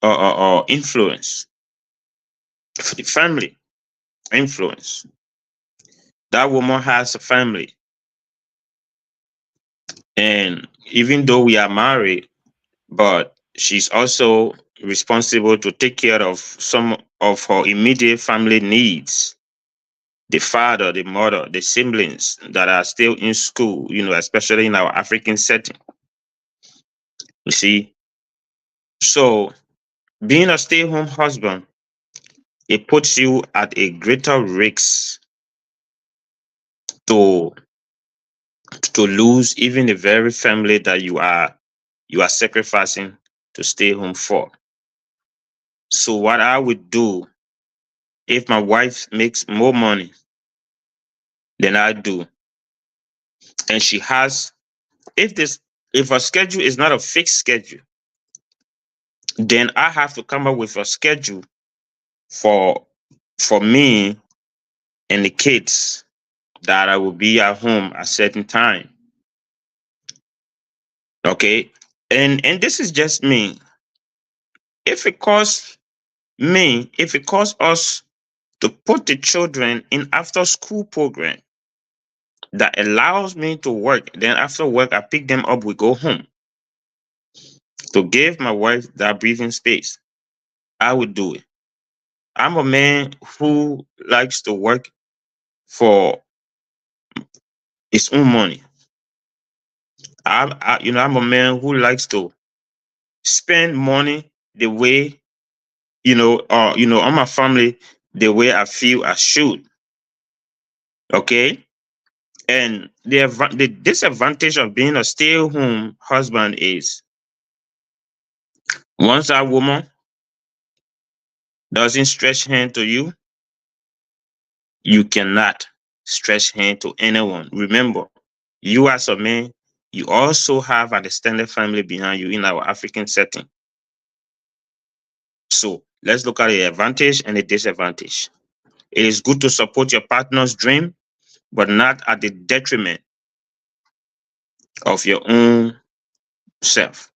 or influence, the family influence. That woman has a family, and even though we are married, but she's also responsible to take care of some of her immediate family needs. The father, the mother, the siblings that are still in school, especially in our African setting. You see, so being a stay-home husband, it puts you at a greater risk to lose even the very family that you are sacrificing to stay home for. So what I would do if my wife makes more money than I do, and she has, if her schedule is not a fixed schedule, then I have to come up with a schedule for me and the kids that I will be at home at certain time. Okay. And this is just me. If it costs us to put the children in after school program that allows me to work, then after work I pick them up, we go home to give my wife that breathing space, I would do it. I'm a man who likes to work for his own money. I'm a man who likes to spend money the way, on my family the way I feel I should. Okay. And the disadvantage of being a stay-at-home husband is once that woman doesn't stretch hand to you, you cannot stretch hand to anyone. Remember, you as a man, you also have an extended family behind you in our African setting. So let's look at the advantage and the disadvantage. It is good to support your partner's dream, but not at the detriment of your own self.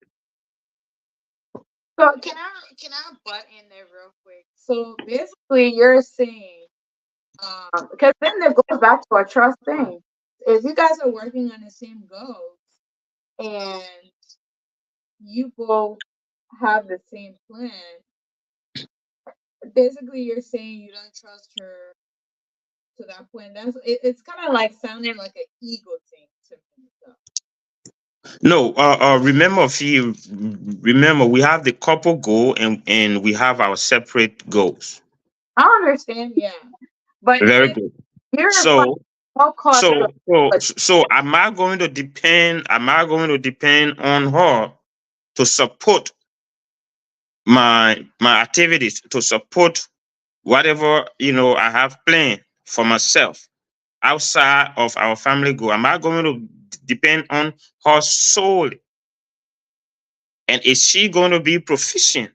So can I butt in there real quick? So basically, you're saying, because then it goes back to a trust thing. If you guys are working on the same goals and you both have the same plan, basically you're saying you don't trust her to that point. It's kind of like sounding like an ego thing to me. So.
No, remember we have the couple goal and we have our separate goals.
I understand, yeah, but
Very
if
good.
you're finding
So
all cost,
so am I going to depend? Am I going to depend on her to support my activities, to support whatever I have planned for myself? outside of our family goal? Am I going to depend on her solely? And is she going to be proficient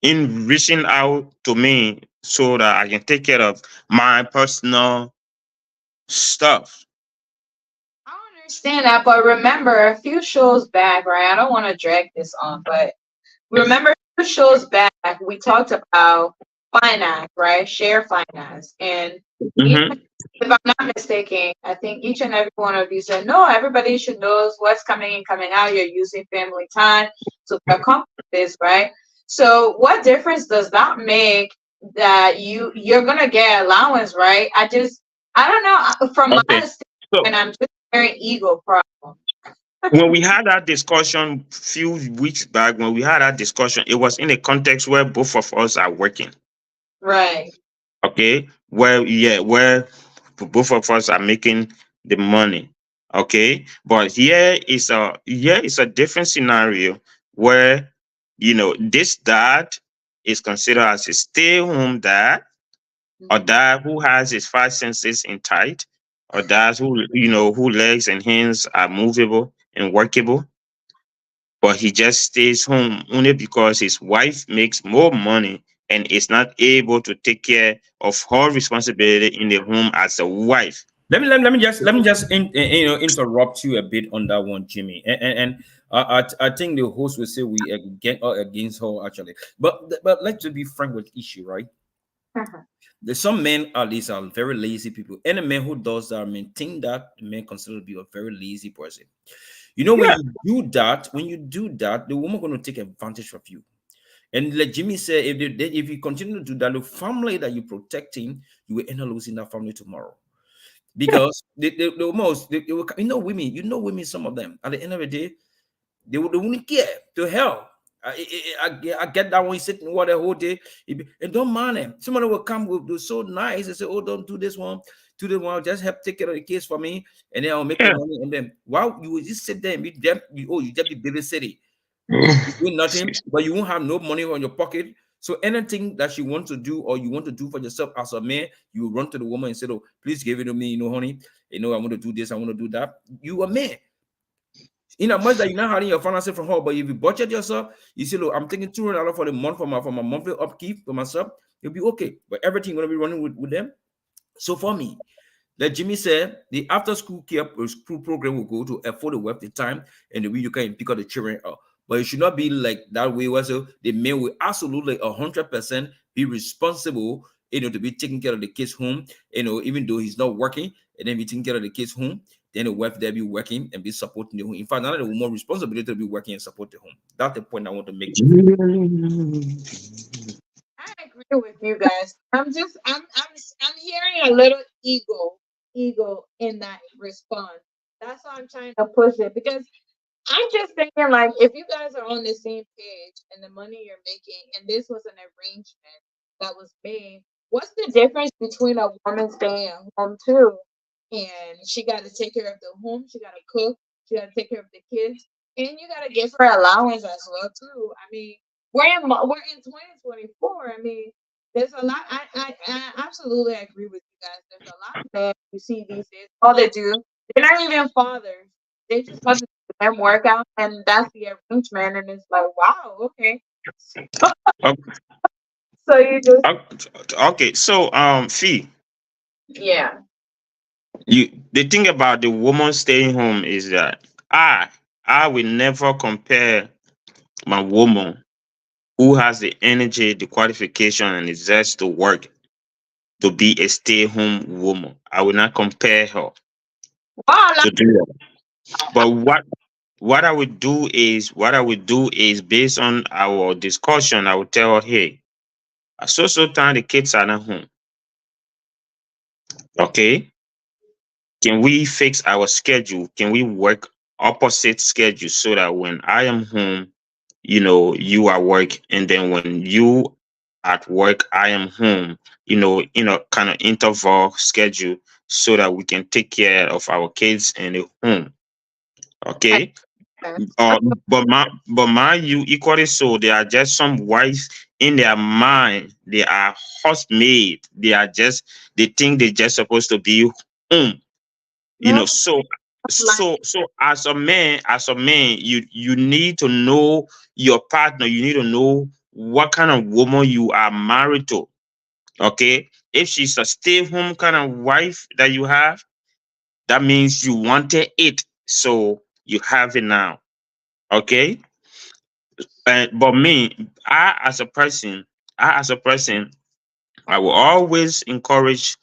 in reaching out to me so that I can take care of my personal stuff?
I understand that, but remember a few shows back, right? I don't want to drag this on, but remember a few shows back, we talked about finance, right? Share finance. And each,
Mm-hmm.
if I'm not mistaken, I think each and every one of you said, no, everybody should know what's coming in, coming out. You're using family time to accomplish this, right? So what difference does that make that you're gonna get allowance, right? I don't know. From my
Okay. So
standpoint, I'm just very ego problem.
when we had that discussion few weeks back, when we had that discussion, it was in a context where both of us are working.
Right.
Okay, where both of us are making the money. Okay, but here is a different scenario where this dad is considered as a stay-home dad, or
Mhm.
dad who has his five senses intact, or dad who legs and hands are movable and workable, but he just stays home only because his wife makes more money and is not able to take care of her responsibility in the home as a wife.
Let me just interrupt you a bit on that one, Jimmy. And I think the host will say we get against her actually, but let's be frank with issue, right? There's some men at least are very lazy people. Any man who does that, maintain that, the man considered to be a very lazy person. You know, when
Yeah.
you do that, the woman gonna take advantage of you. And like Jimmy said, if you continue to do that, the family that you're protecting, you will end up losing that family tomorrow. Because the most women, women, some of them at the end of the day, they wouldn't care to hell. I get that when you sit in water the whole day. And don't mind them. Somebody will come with do so nice and say, oh, don't do this one, do the one, just help take care of the kids for me, and then I'll make the
Yeah.
money. And then while you will just sit there and be them, you just be babysitting. You doing nothing, but you won't have no money on your pocket. So anything that you want to do or you want to do for yourself as a man, you run to the woman and say, "Oh, please give it to me, honey. I want to do this, I want to do that." You a man. In a much that you're not having your finances from her, but if you budget yourself, you say, "Look, I'm taking $200 for the month for my monthly upkeep for myself." You'll be okay. But everything gonna be running with them. So for me, like Jimmy said, the after school care school program will go to afford the work the time and the way you can pick up the children up. But it should not be like that way where so the man will absolutely 100% be responsible, to be taking care of the kids home, even though he's not working, and then be taking care of the kids home, then the wife there be working and be supporting the home. In fact, now the more responsibility to be working and support the home. That's the point I want to make, Jimmy.
I agree with you guys. I'm hearing a little ego in that response. That's why I'm trying to push it because I'm just thinking like if you guys are on the same page and the money you're making and this was an arrangement that was made, what's the difference between a woman staying at home too and she got to take care of the home, she got to cook, she got to take care of the kids, and you got to give her allowance as well too. I mean, we're in 2024. I mean, there's a lot. I absolutely agree with you guys. There's a lot of men you see these days. All they do, they're not even fathers. They just have to do them workout, and that's the arrangement. And it's like, wow, okay.
Okay.
So you just,
Okay. So, Fee,
yeah.
the thing about the woman staying home is that I will never compare my woman who has the energy, the qualification, and the zest to work to be a stay-home woman. I will not compare her
Wow,
to do that. But what I would do is based on our discussion, I would tell her, hey, at so time the kids are not home. Okay. Can we fix our schedule? Can we work opposite schedule so that when I am home, you are work, and then when you at work, I am home, in a kind of interval schedule so that we can take care of our kids in the home.
I,
Okay. You equally so. They are just some wives in their mind. They are housemaid. They are just they think they just supposed to be home. You know,
No,
so
like
as a man, you need to know your partner. You need to know what kind of woman you are married to. Okay, if she's a stay-home kind of wife that you have, that means you wanted it, so you have it now. Okay, but me, I as a person, I will always encourage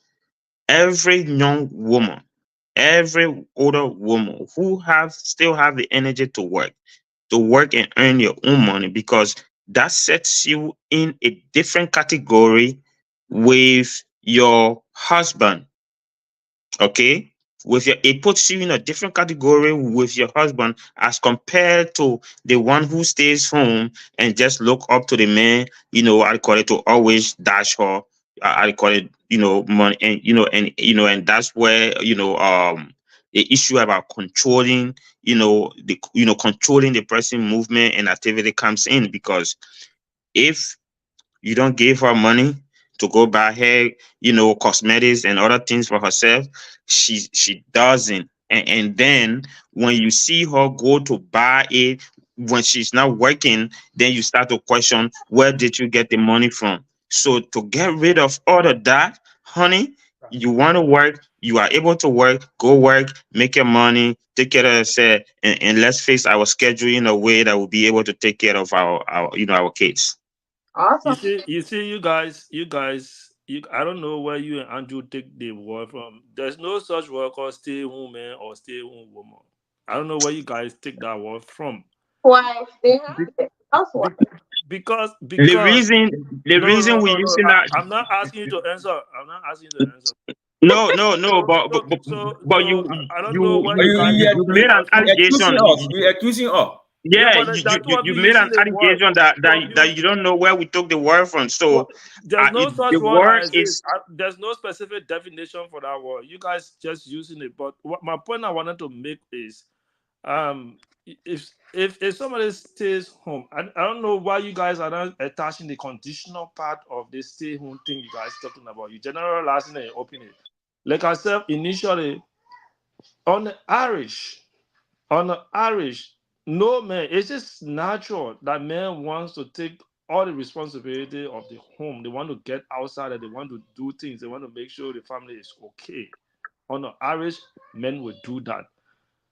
every young woman, every older woman who have still have the energy to work and earn your own money, because that sets you in a different category with your husband. Okay, with your it puts you in a different category with your husband as compared to the one who stays home and just look up to the man, I call it, to always dash her, I call it, money, and and that's where the issue about controlling, controlling the person movement and activity comes in. Because if you don't give her money to go buy her, cosmetics and other things for herself. She doesn't. And then when you see her go to buy it when she's not working, then you start to question, where did you get the money from? So to get rid of all of that, honey, you want to work, you are able to work, go work, make your money, take care of yourself, and let's face our schedule in a way that will be able to take care of our kids.
You
awesome.
see, I don't know where you and Andrew take the word from. There's no such word called stay home man or stay home woman. I don't know where you guys take that word from.
Wife, they
Be,
have it. Housewife.
be, because
The
because
reason the
no
reason
no
we
no no.
using that.
I'm not asking you to answer. I'm not asking you to answer.
No, no, no,
So
but
so
but, but,
so
but
so
you
I don't know
you
where
Are
you
you
guys
you
took
you
the
made an
word
you
from.
accusing
allegation.
us? You accusing us?
Yeah,
Yeah,
but that's what
you
we
made an
using the word.
allegation that
So you
you don't know where we took the word from.
Well,
So
there's no
the
such word
word
that exists.
is
There's no specific definition for that word. You guys just using it. But my point I wanted to make is, if somebody stays home, I don't know why you guys are not attaching the conditional part of this stay home thing you guys talking about. You generalizing it and opening it. Like I said initially, on the Irish, no man, it's just natural that man wants to take all the responsibility of the home. They want to get outside and they want to do things. They want to make sure the family is okay. On the Irish, men will do that.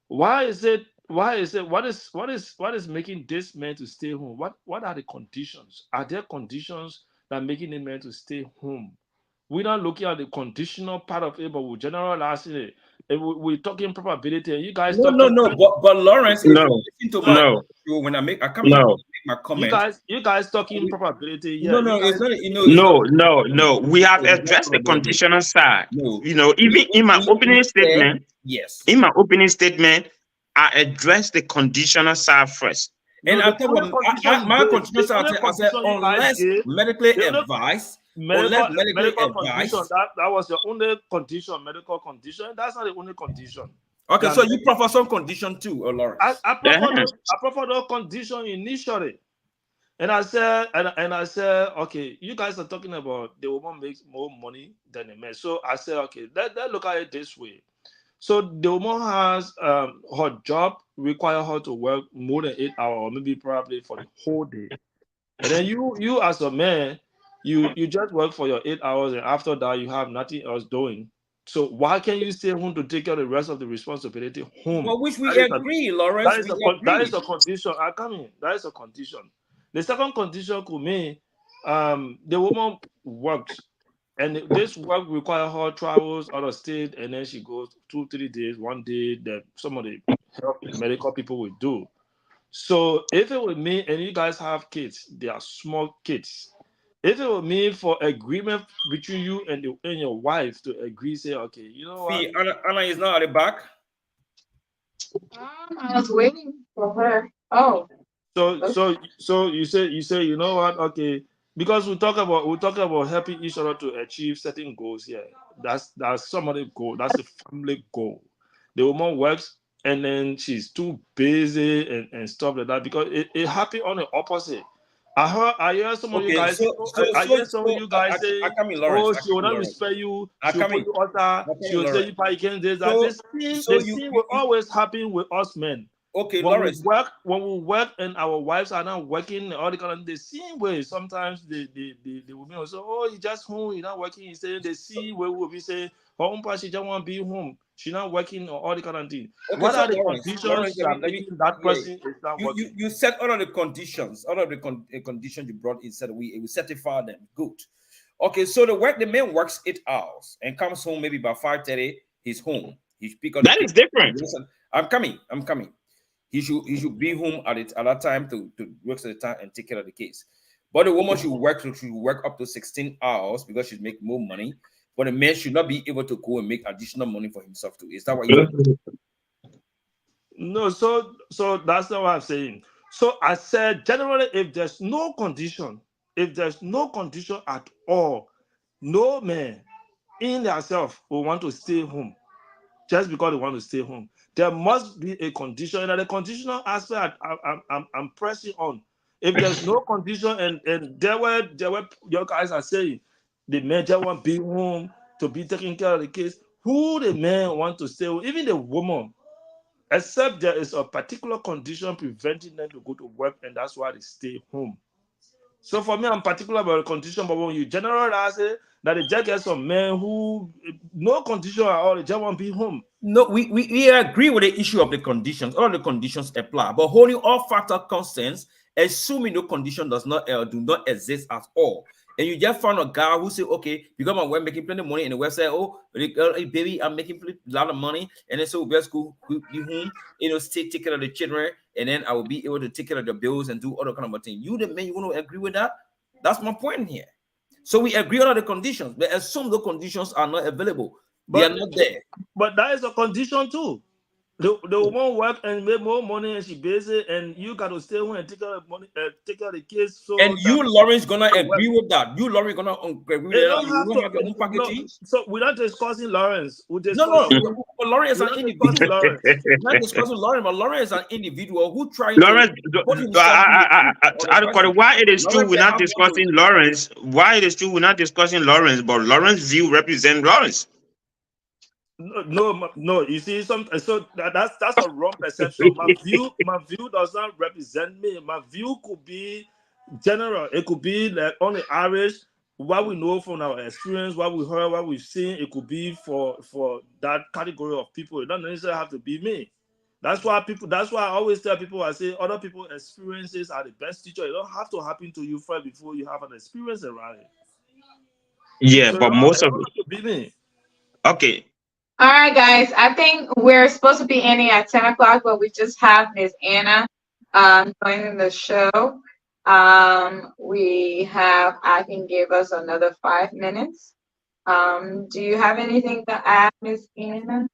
Why is it? Why is it? What is making this man to stay home? What are the conditions? Are there conditions that making the man to stay home? We're not looking at the conditional part of it, but we're generalizing it. And we're talking probability, and you guys
No, no,
talking.
no. But Lawrence, if you
no,
listen to my
no,
show when I come in here to
no,
make my
You
comment.
guys, you guys talking probability. Yeah,
No,
you
no,
guys.
it's not. It's not.
no. We have
No, it's not
addressed the
probability.
conditional side.
No,
Even in my
we
opening
said
statement,
yes.
I addressed the conditional side first.
And
No,
I
the
tell
only
you,
condition you
my
gave,
condition
the
said,
only
I said,
condition you guys gave, the only
unless
medical
medically
medical condition.
advised.
That was your only condition, medical condition. That's not the only condition.
Okay,
That
so you
men,
prefer some condition too, Lawrence.
Uh-huh.
I prefer those condition initially. And I said, okay, you guys are talking about the woman makes more money than the man. So I said, okay, let's look at it this way. So the woman has her job require her to work more than 8 hours, or maybe probably for the whole day. And then you as a man, you just work for your 8 hours, and after that you have nothing else doing. So why can't you stay home to take care of the rest of the responsibility home?
But which we
That is a
agree, Lawrence, we
that is
agree.
a condition. I come in. That is a condition. The second condition could mean the woman works, and this work require her travels out of state, and then she goes 2 3 days, one day that some of the health medical people will do. So if it were me and you guys have kids, they are small kids. If it were me for agreement between you and your wife to agree, say, okay, you know what?
See, Anna is not at the back.
I was waiting for her. Oh,
So
okay.
so so you say you know what? Okay, because we talk about helping each other to achieve certain goals here. That's some of the goal. That's a family goal. The woman works. and then she's too busy and stuff like that, because it happened on the opposite. I hear some of you
Okay,
guys. I hear some of you guys say, "Oh, she will not respect you. She will put you under. She will say
Lawrence.
you probably can't this that."
So,
The same will always happen with us men.
okay,
When we
Lawrence.
work, and our wives are not working, all the kind of the same way. Sometimes the women will say, "Oh, you just home, you're not working." He saying the same way will be saying, "Oh, she just want to be home. She not working," or all the kind of thing.
Okay,
What
so
are the
Lawrence,
conditions you are
let me,
making that
yeah.
person is not working?
You set all of the conditions, all of the conditions you brought in, said we certify them. Good. Okay, so the man works 8 hours and comes home maybe by 5:30. He's home. He pick up the
That
kids.
is different.
Listen, I'm coming. He should be home at that time to work at the time and take care of the kids. But the woman should work up to 16 hours because she's making more money. But the man should not be able to go and make additional money for himself too. Is that what you?
No, so that's not what I'm saying. So I said generally, if there's no condition at all, no man in themselves will want to stay home just because they want to stay home. There must be a condition, and the conditional aspect I'm pressing on. If there's no condition, and there were your guys are saying the man just want to be home to be taking care of the kids. Who the man want to stay home? Even the woman, except there is a particular condition preventing them to go to work, and that's why they stay home. So for me, I'm particular about the condition, but when you generalize it, that they just get some men who no condition at all, they just want to be home.
No, we agree with the issue of the conditions. All the conditions apply, but holding all factor constants, assuming no condition do not exist at all, and you just found a guy who say, okay, because my wife making plenty of money, and the wife say, oh, hey, baby, I'm making a lot of money, and then so we'll go be home, take care of the children, and then I will be able to take care of the bills and do other kind of thing. You, the man, you want to agree with that? That's my point here. So we agree on all the conditions, but assume the conditions are not available. They are
But
not there.
but that is a condition too. The woman work and make more money, and she busy, and you got to stay home and take care of money, take care of the kids.
And
So that
you, Lawrence, gonna
work.
agree with that. You, Lawrence, gonna agree with
They
that.
don't
You
have
don't have your
to.
own
No,
packaging.
so we're not discussing Lawrence. We're
No, no.
discussing.
But Lawrence is
We're
an
not discussing
individual.
Lawrence.
We're not discussing Lawrence, but Lawrence is an individual who trying to
Lawrence,
put himself in the shoes of other person.
why it is true
Lawrence
we're
said,
not
"I want to."
discussing Lawrence. Why it is true we're not discussing Lawrence, but Lawrence view represent Lawrence.
No. You see, so that's a wrong perception. My view does not represent me. My view could be general. It could be like on the average, what we know from our experience, what we heard, what we've seen. It could be for that category of people. It doesn't necessarily have to be me. That's why people. That's why I always tell people. I say other people's experiences are the best teacher. It don't have to happen to you first before you have an experience around it.
Yeah,
So it
but
don't,
most
it
of
don't have to be me.
okay.
All right, guys. I think we're supposed to be ending at 10 o'clock, but we just have Miss Anna joining the show. We have, I can give us another 5 minutes. Do you have anything to add, Miss Anna?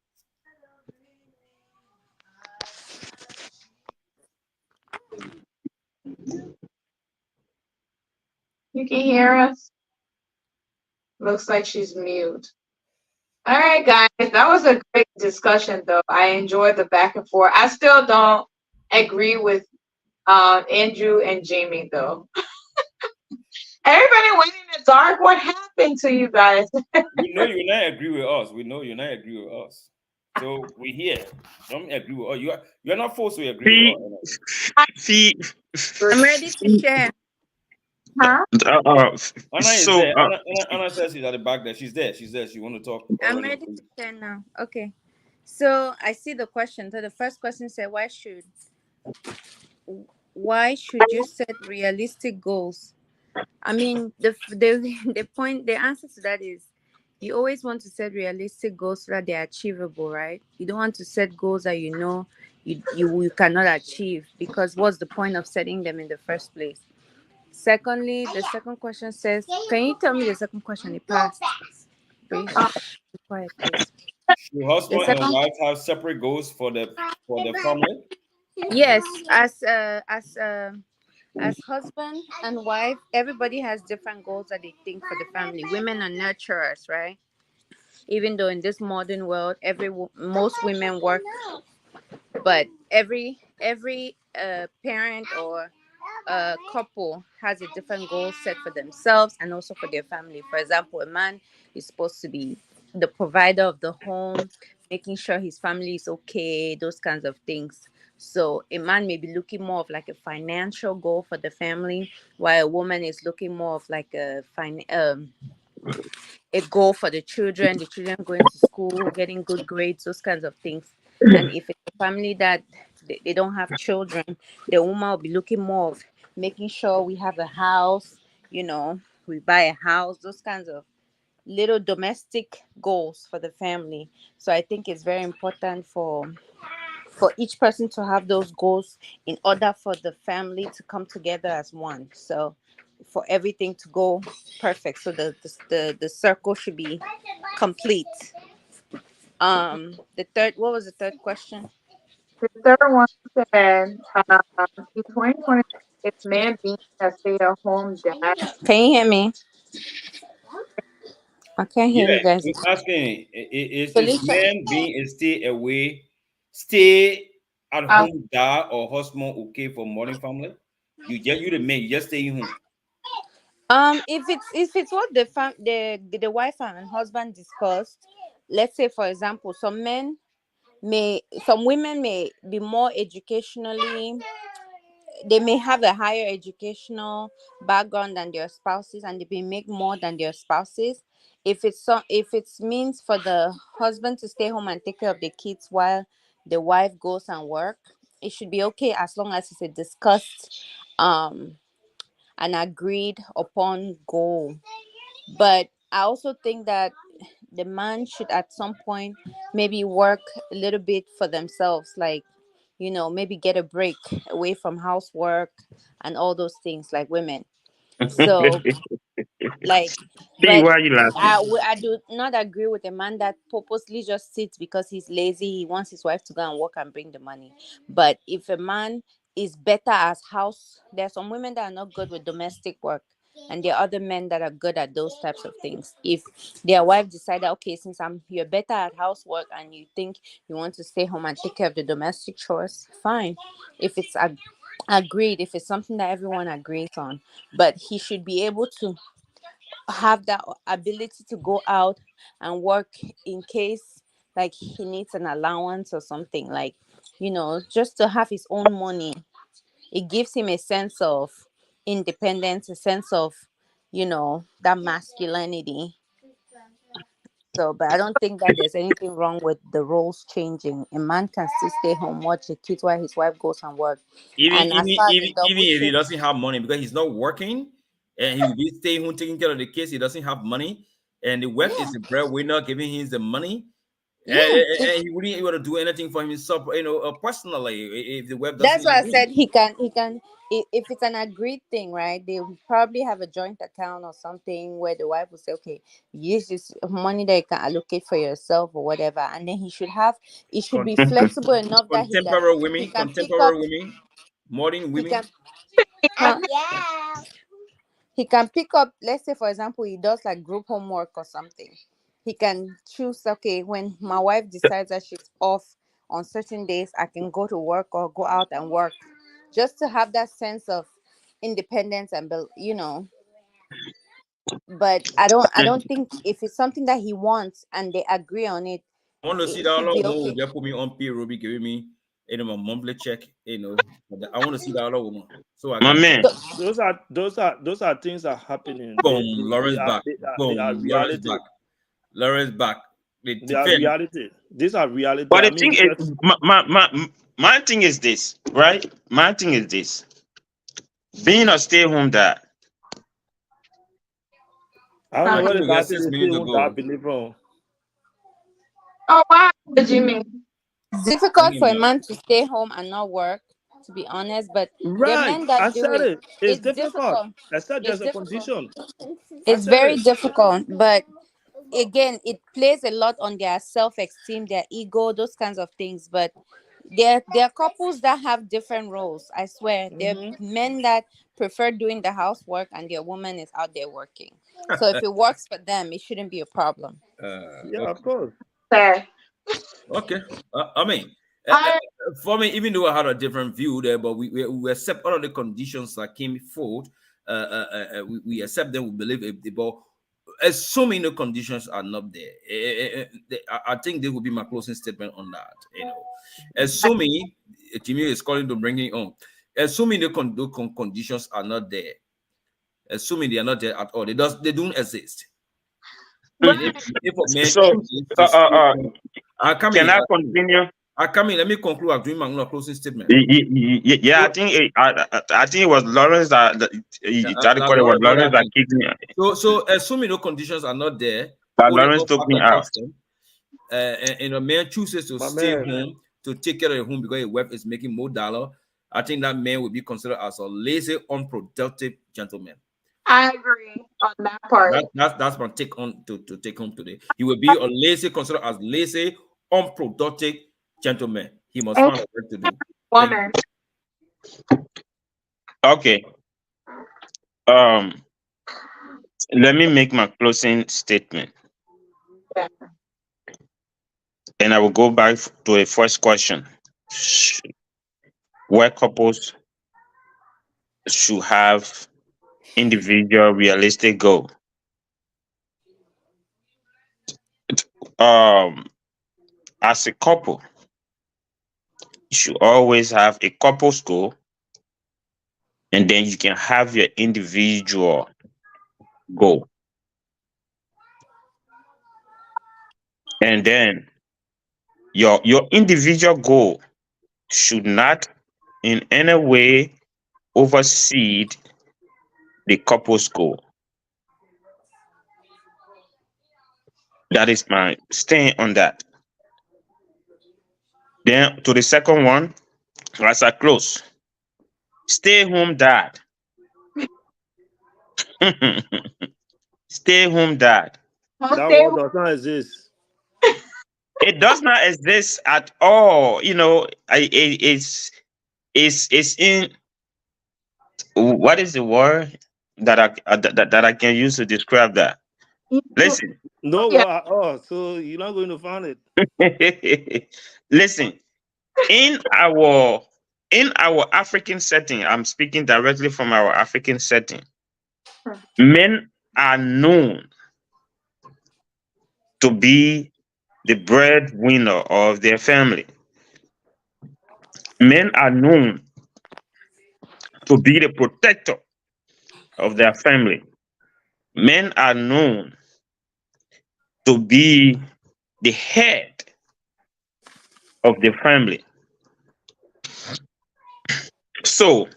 You can hear us? Looks like she's mute. All right, guys. That was a great discussion, though. I enjoyed the back and forth. I still don't agree with Andrew and Jamie, though. Everybody went in the dark. What happened to you guys?
We know you not agree with us. We know you not agree with us. So we here. Don't agree with us. You're not forced to agree with
See,
us.
see,
I'm ready to
see,
share.
Huh?
Anna is
so
there. Anna says she's at the back there. She's there. She's there. She want to talk
I'm
already.
ready to share now. Okay. So I see the question. So the first question said, why should you set realistic goals? I mean, the answer to that is you always want to set realistic goals so that they're achievable, right? You don't want to set goals that you cannot achieve, because what's the point of setting them in the first place? Secondly, the second question says, can you tell me the second question? It passed. Please be quiet, please.
Should
The
husband and
second,
wife have separate goals for the family?
yes, as husband and wife, everybody has different goals that they think for the family. Women are nurturers, right? Even though in this modern world, most women work but every parent or couple has a different goal set for themselves and also for their family. For example, a man is supposed to be the provider of the home, making sure his family is okay, those kinds of things. So a man may be looking more of like a financial goal for the family, while a woman is looking more of like a goal for the children going to school, getting good grades, those kinds of things. And if it's a family that they don't have children, the woman will be looking more of making sure we have a house, you know, we buy a house, those kinds of little domestic goals for the family. So I think it's very important for each person to have those goals in order for the family to come together as one. So for everything to go perfect, so the circle should be complete. The third, what was the third question?
The third one said, in 2020, is man being a stay-at-home dad?
Can you hear me? I can't hear
Yeah,
you guys.
I'm asking, is
Felicia.
man being a stay at
Uh,
home dad or husband okay for modern family? You the man, you just stay home.
If it's what the wife and husband discussed, let's say for example, some women may be more educationally, they may have a higher educational background than their spouses, and they may make more than their spouses. If it's means for the husband to stay home and take care of the kids while the wife goes and work, it should be okay as long as it's a discussed um and agreed upon goal. But I also think that the man should at some point maybe work a little bit for themselves, like, maybe get a break away from housework and all those things like women. So, like,
See,
but
why are you laughing?
I do not agree with a man that purposely just sits because he's lazy. He wants his wife to go and work and bring the money. But if a man is better as house, there are some women that are not good with domestic work, and there are other men that are good at those types of things. If their wife decided, okay, since you're better at housework and you think you want to stay home and take care of the domestic chores, fine. If it's agreed, if it's something that everyone agrees on, but he should be able to have that ability to go out and work in case like he needs an allowance or something, like, just to have his own money. It gives him a sense of independence, a sense of, that masculinity. So, but I don't think that there's anything wrong with the roles changing. A man can still stay home, watch the kids while his wife goes and work.
Even
And as
even
far as
even
the double
even if he
shift,
doesn't have money because he's not working and he will be staying home taking care of the kids, he doesn't have money, and the wife is
yeah,
the breadwinner giving him the money,
yeah.
and he wouldn't able to do anything for himself, personally, if the wife doesn't
That's why I
agree.
said he can if it's an agreed thing, right? They will probably have a joint account or something where the wife will say, okay, use this money that you can allocate for yourself or whatever, and then it should be
Con-
flexible enough that he can pick up
contemporary women, modern
he
women.
can huh? He can pick up, let's say for example, he does like group homework or something. He can choose, okay, when my wife decides that she's off on certain days, I can go to work or go out and work, just to have that sense of independence and but I don't think if it's something that he wants and they agree on it,
I want to see
it
that
should
other
be
woman will
okay.
just put me on payroll, be giving me, my monthly check, I want to see that other woman so I
My
can
man.
So
Those are things that are happening.
boom, Lawrence back,
They are
boom, Lawrence
reality.
back, Lawrence back. The
They are
defend.
reality. These are reality.
But
I
the thing
mean,
is,
just
my thing is this, right? My thing is this: being a stay-home dad.
I don't
I
know
uh,
where the
think we got
guy said
six
they say
minutes to
who that
go.
believe from.
oh, wow, Jimmy.
it's
Bring
difficult for
him
a
up.
man to stay home and not work, to be honest, but there are
Right.
men that
I
do
said
it.
it. It's
It's
difficult.
difficult.
I said
It's
there's a
difficult.
condition. I
It's
said
very
it.
difficult, but again, it plays a lot on their self-esteem, their ego, those kinds of things. But there are couples that have different roles. I swear, there are
Hmm.
men that prefer doing the housework and their woman is out there working. So if it works for them, it shouldn't be a problem.
Yeah, of
Okay.
course.
Sir.
Okay.
I
For me, even though I had a different view there, but we accept all of the conditions that came forward. We accept them. We believe it, but assuming the conditions are not there, I think this would be my closing statement on that. Assuming Timmy is calling to bring it on, assuming the conditions are not there, assuming they are not there at all, they don't exist. And
right.
if a man
So,
chooses
uh,
to
uh,
stay
uh,
home, I come
can
in.
I continue?
I come in. Let me conclude. I'm doing my closing statement.
Yeah,
So,
I think it was Lawrence that you tried to call it was
Lord,
Lawrence that kicked me.
so assuming no conditions are not there,
That
only
Lawrence
one
took me
factor
out.
comes in, and a man chooses to
My
stay
man.
home to take care of the home because his wife is making more dollar. I think that man will be considered as a lazy, unproductive gentleman.
I agree on that part.
That's my take on to take home today. He will be a lazy, considered as lazy, unproductive gentleman. He must
And
find a work to do. Thank
woman.
you.
Okay. Um, let me make my closing statement,
Yeah.
and I will go back to the first question: where couples should have individual realistic goal. Um, as a couple, you should always have a couple's goal, and then you can have your individual goal, and then your individual goal should not in any way oversee the couple's goal. That is my stand on that. Then to the second one, as I close, stay home dad. Stay home dad.
Don't
That
stay
word does not exist.
It does not exist at all. It's in what is the word that I can use to describe that?
home.
Listen,
No
Yeah.
word at all. So you're not going to find it.
listen. In our African setting, I'm speaking directly from our African setting. Men are known to be the breadwinner of their family. Men are known to be the protector of their family. Men are known to be the head of the family. So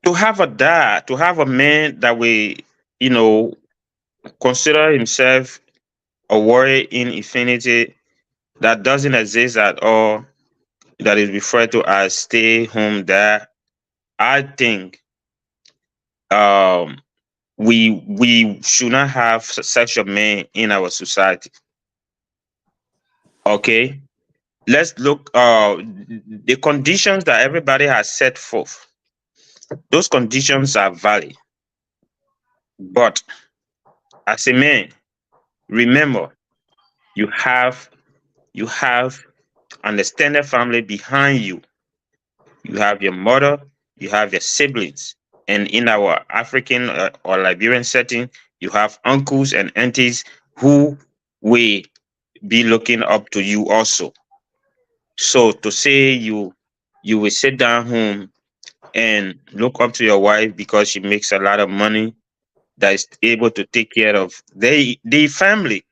to have a man that will, you know, consider himself a warrior in infinity that doesn't exist at all, that is referred to as stay home dad. I think um we should not have such a man in our society. Okay, let's look the conditions that everybody has set forth. Those conditions are valid, but as a man, remember you have an extended family behind you. You have your mother, you have your siblings, and in our African or Liberian setting, you have uncles and aunties who will be looking up to you also. So to say you will sit down home and look up to your wife because she makes a lot of money that is able to take care of the family.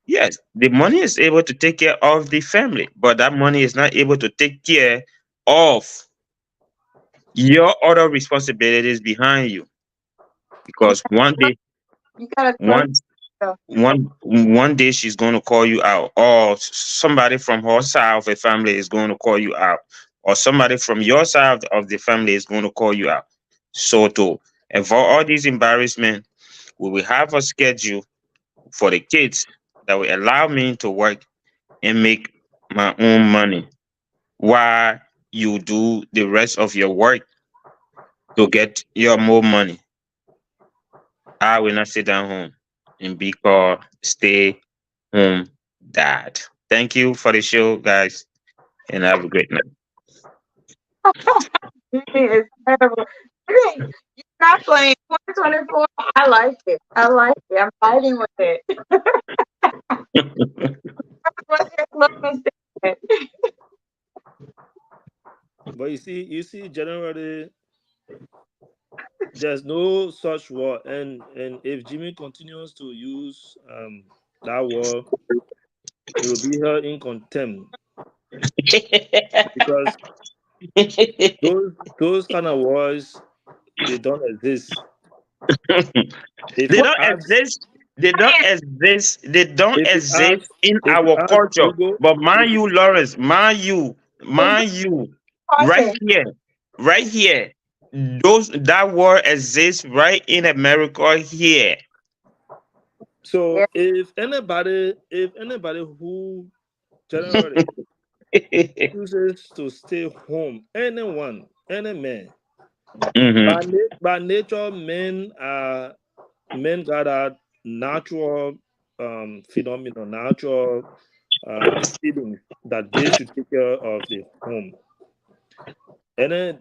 Yes, the money is able to take care of the family, but that money is not able to take care of your other responsibilities behind you. Because one day,
You gotta trust
one
yourself.
one day she's going to call you out, or somebody from her side of the family is going to call you out, or somebody from your side of the family is going to call you out. So to avoid all these embarrassment, we will have a schedule for the kids that will allow me to work and make my own money while you do the rest of your work to get your more money. I will not sit down home and be called stay home dad. Thank you for the show, guys, and have a great night.
Jimmy is terrible. Jimmy, you're not playing 2024. I like it. I like it. I'm fighting with it. What's your closing statement?
But you see, generally, there's no such word, and if Jimmy continues to use that word, he will be held in contempt because those kind of words they don't exist. If
They
you
don't
ask,
exist. They don't exist. They don't
if you
exist
ask,
in
if you
our
ask
culture.
Google,
But
if
mind
you,
you, Lawrence,
Is
mind you, right
talking.
here, right here. That word exists right in America here.
so
Yeah.
if anybody who generally chooses to stay home, anyone, any man,
Hmm.
by nature, men got a natural phenomenon, natural feelings that they should take care of the home. And then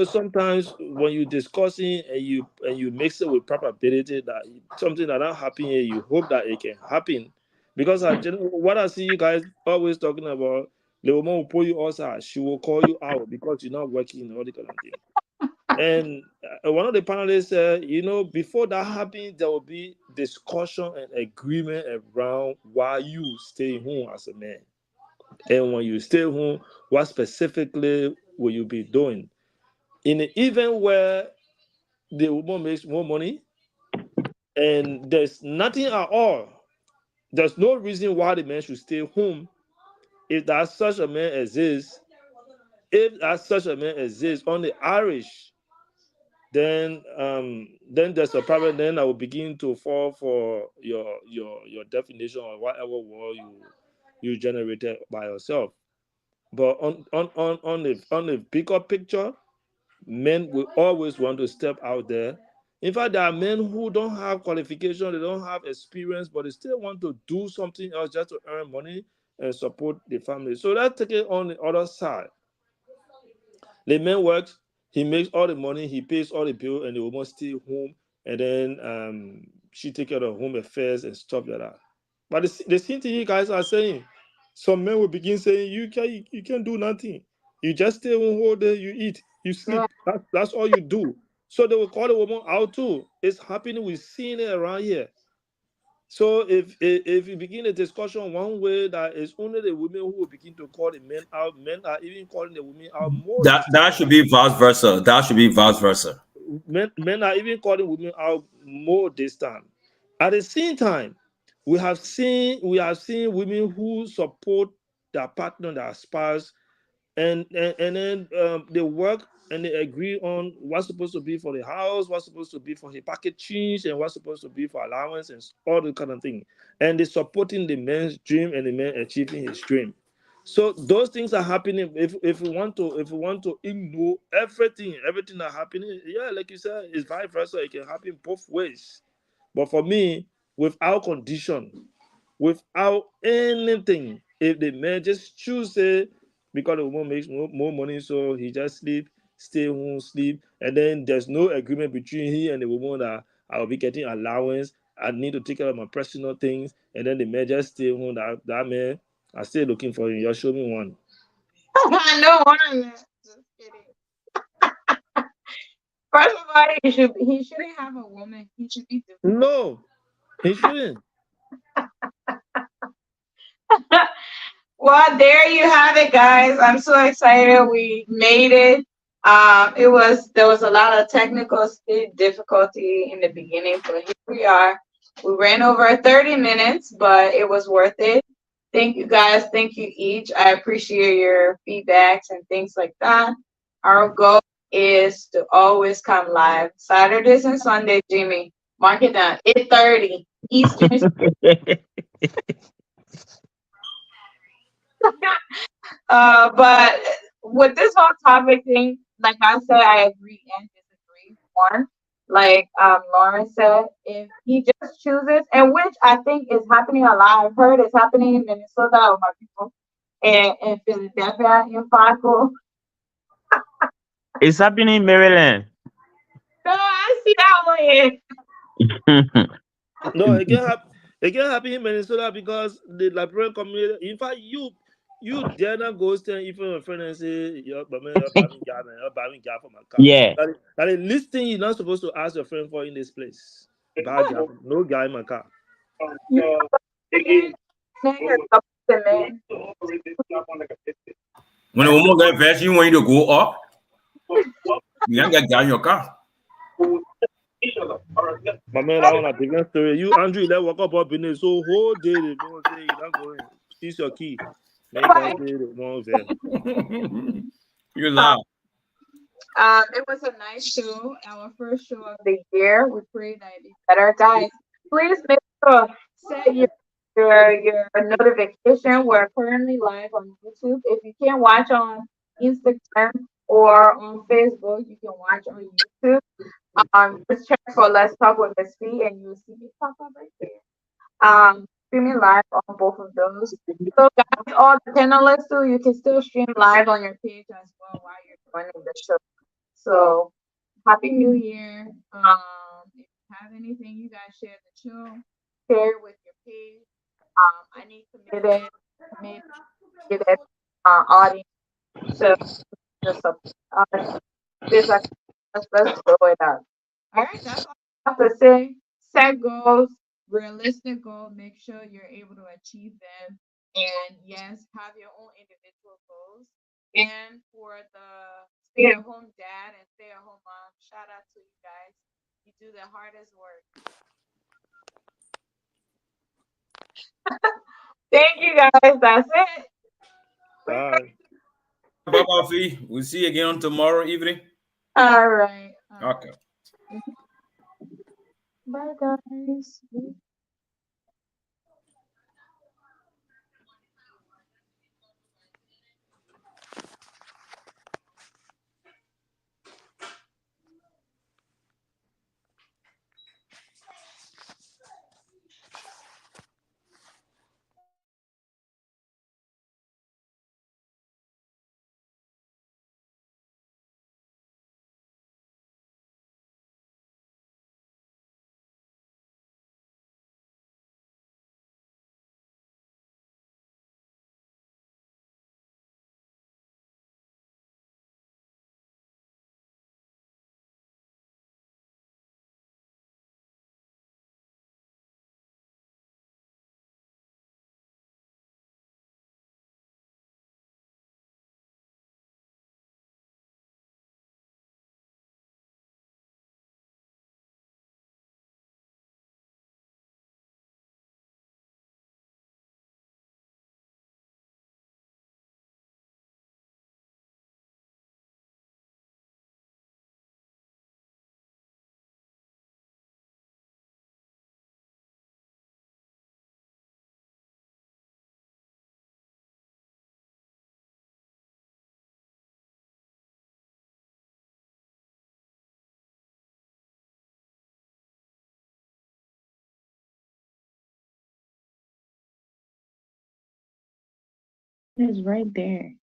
sometimes when you discussing and you mix it with probability that something that not happen here, you hope that it can happen. Because what I see you guys always talking about, the woman will pull you outside, she will call you out because you're not working, all the kind of thing. And one of the panelists said, before that happens, there will be discussion and agreement around why you stay home as a man. And when you stay home, what specifically will you be doing? In an event where the woman makes more money and there's nothing at all, there's no reason why the man should stay home. If that such a man exists, if that such a man exists on the Irish, then there's a problem. Then I will begin to fall for your definition or whatever word you generated by yourself. But on the bigger picture, men will always want to step out there. In fact, there are men who don't have qualification, they don't have experience, but they still want to do something else just to earn money and support the family. So let's take it on the other side. The man works, he makes all the money, he pays all the bill, and the woman stay home, and then she take care of home affairs and stuff like that. But the same thing you guys are saying, some men will begin saying, you can't do nothing. You just stay home all day, you eat, you
Yeah.
sleep. That's all you do. So they will call the woman out too. It's happening. We're seeing it around here. So if you begin a discussion one way, that is only the women who will begin to call the men out. Men are even calling the women out more this
That
time
should
around.
be vice versa. That should be vice versa.
Men are even calling women out more this time. At the same time, we have seen women who support their partner, their spouse, and then they work and they agree on what's supposed to be for the house, what's supposed to be for the package change, and what's supposed to be for allowance and all the kind of thing. And they're supporting the man's dream and the man achieving his dream. So those things are happening. If we want to ignore everything that happening, yeah, like you said, it's vice versa. It can happen both ways. But for me, without condition, without anything. If the man just choose it because the woman makes more money, so he just sleep, stay home, sleep, and then there's no agreement between he and the woman that I will be getting allowance. I need to take care of my personal things, and then the man just stay home. That man, I still looking for him. Just show me one.
I know one of you. Just kidding. First of all, he shouldn't have a woman. He should be divorced.
No, he shouldn't.
Well, there you have it, guys. I'm so excited we made it. There was a lot of technical difficulty in the beginning, but here we are. We ran over 30 minutes, but it was worth it. Thank you guys. Thank you each. I appreciate your feedbacks and things like that. Our goal is to always come live Saturdays and Sundays, Jimmy. Mark it down. 8:30 Eastern. But with this whole topic thing, like I said, I agree and disagree. One, Like Lauren said, if he just chooses, and which I think is happening a lot. I've heard it's happening in Minnesota with my people, and in Philadelphia, in Fargo.
It's happening in Maryland.
No, I see that one here.
No, it can happen in Minnesota because the Liberian community. In fact, you dare not go stand in front of a friend and say, you're buying gas, man, you're buying gas for my car.
Yeah.
That is least thing you're not supposed to ask your friend for in this place. Buy gas, no gas in my car.
You know, you're man.
When a woman get vexed, you want you to go up. You can't get gas in your car.
My man, I want a different story. You, Andrew, let walk up in there. So whole day they don't say you don't go in. Seize your key. Make us say the one there.
You laugh.
It was a nice show, our first show of the year. We pray that it be better, guys. Please make sure set your notification. We're currently live on YouTube. If you can't watch on Instagram or on Facebook, you can watch on YouTube. Just check for Let's Talk with Miss Fee, and you'll see me pop up right there. Streaming live on both of those. So guys, all the panelists too, you can still stream live on your page as well while you're joining the show. So happy New Year. If you have anything you guys share the show, share it with your page. I need committed audience to support us. This let's blow it up. All right, that's all I have to say. Set goals, realistic goal. Make sure you're able to achieve them. And yes, have your own individual goals. And for the stay-at-home dad and stay-at-home mom, shout out to you guys. You do the hardest work. Thank you guys. That's it.
Bye.
Bye bye, Fee. We'll see you again tomorrow evening.
All right.
Okay.
Bye, guys. It's right there.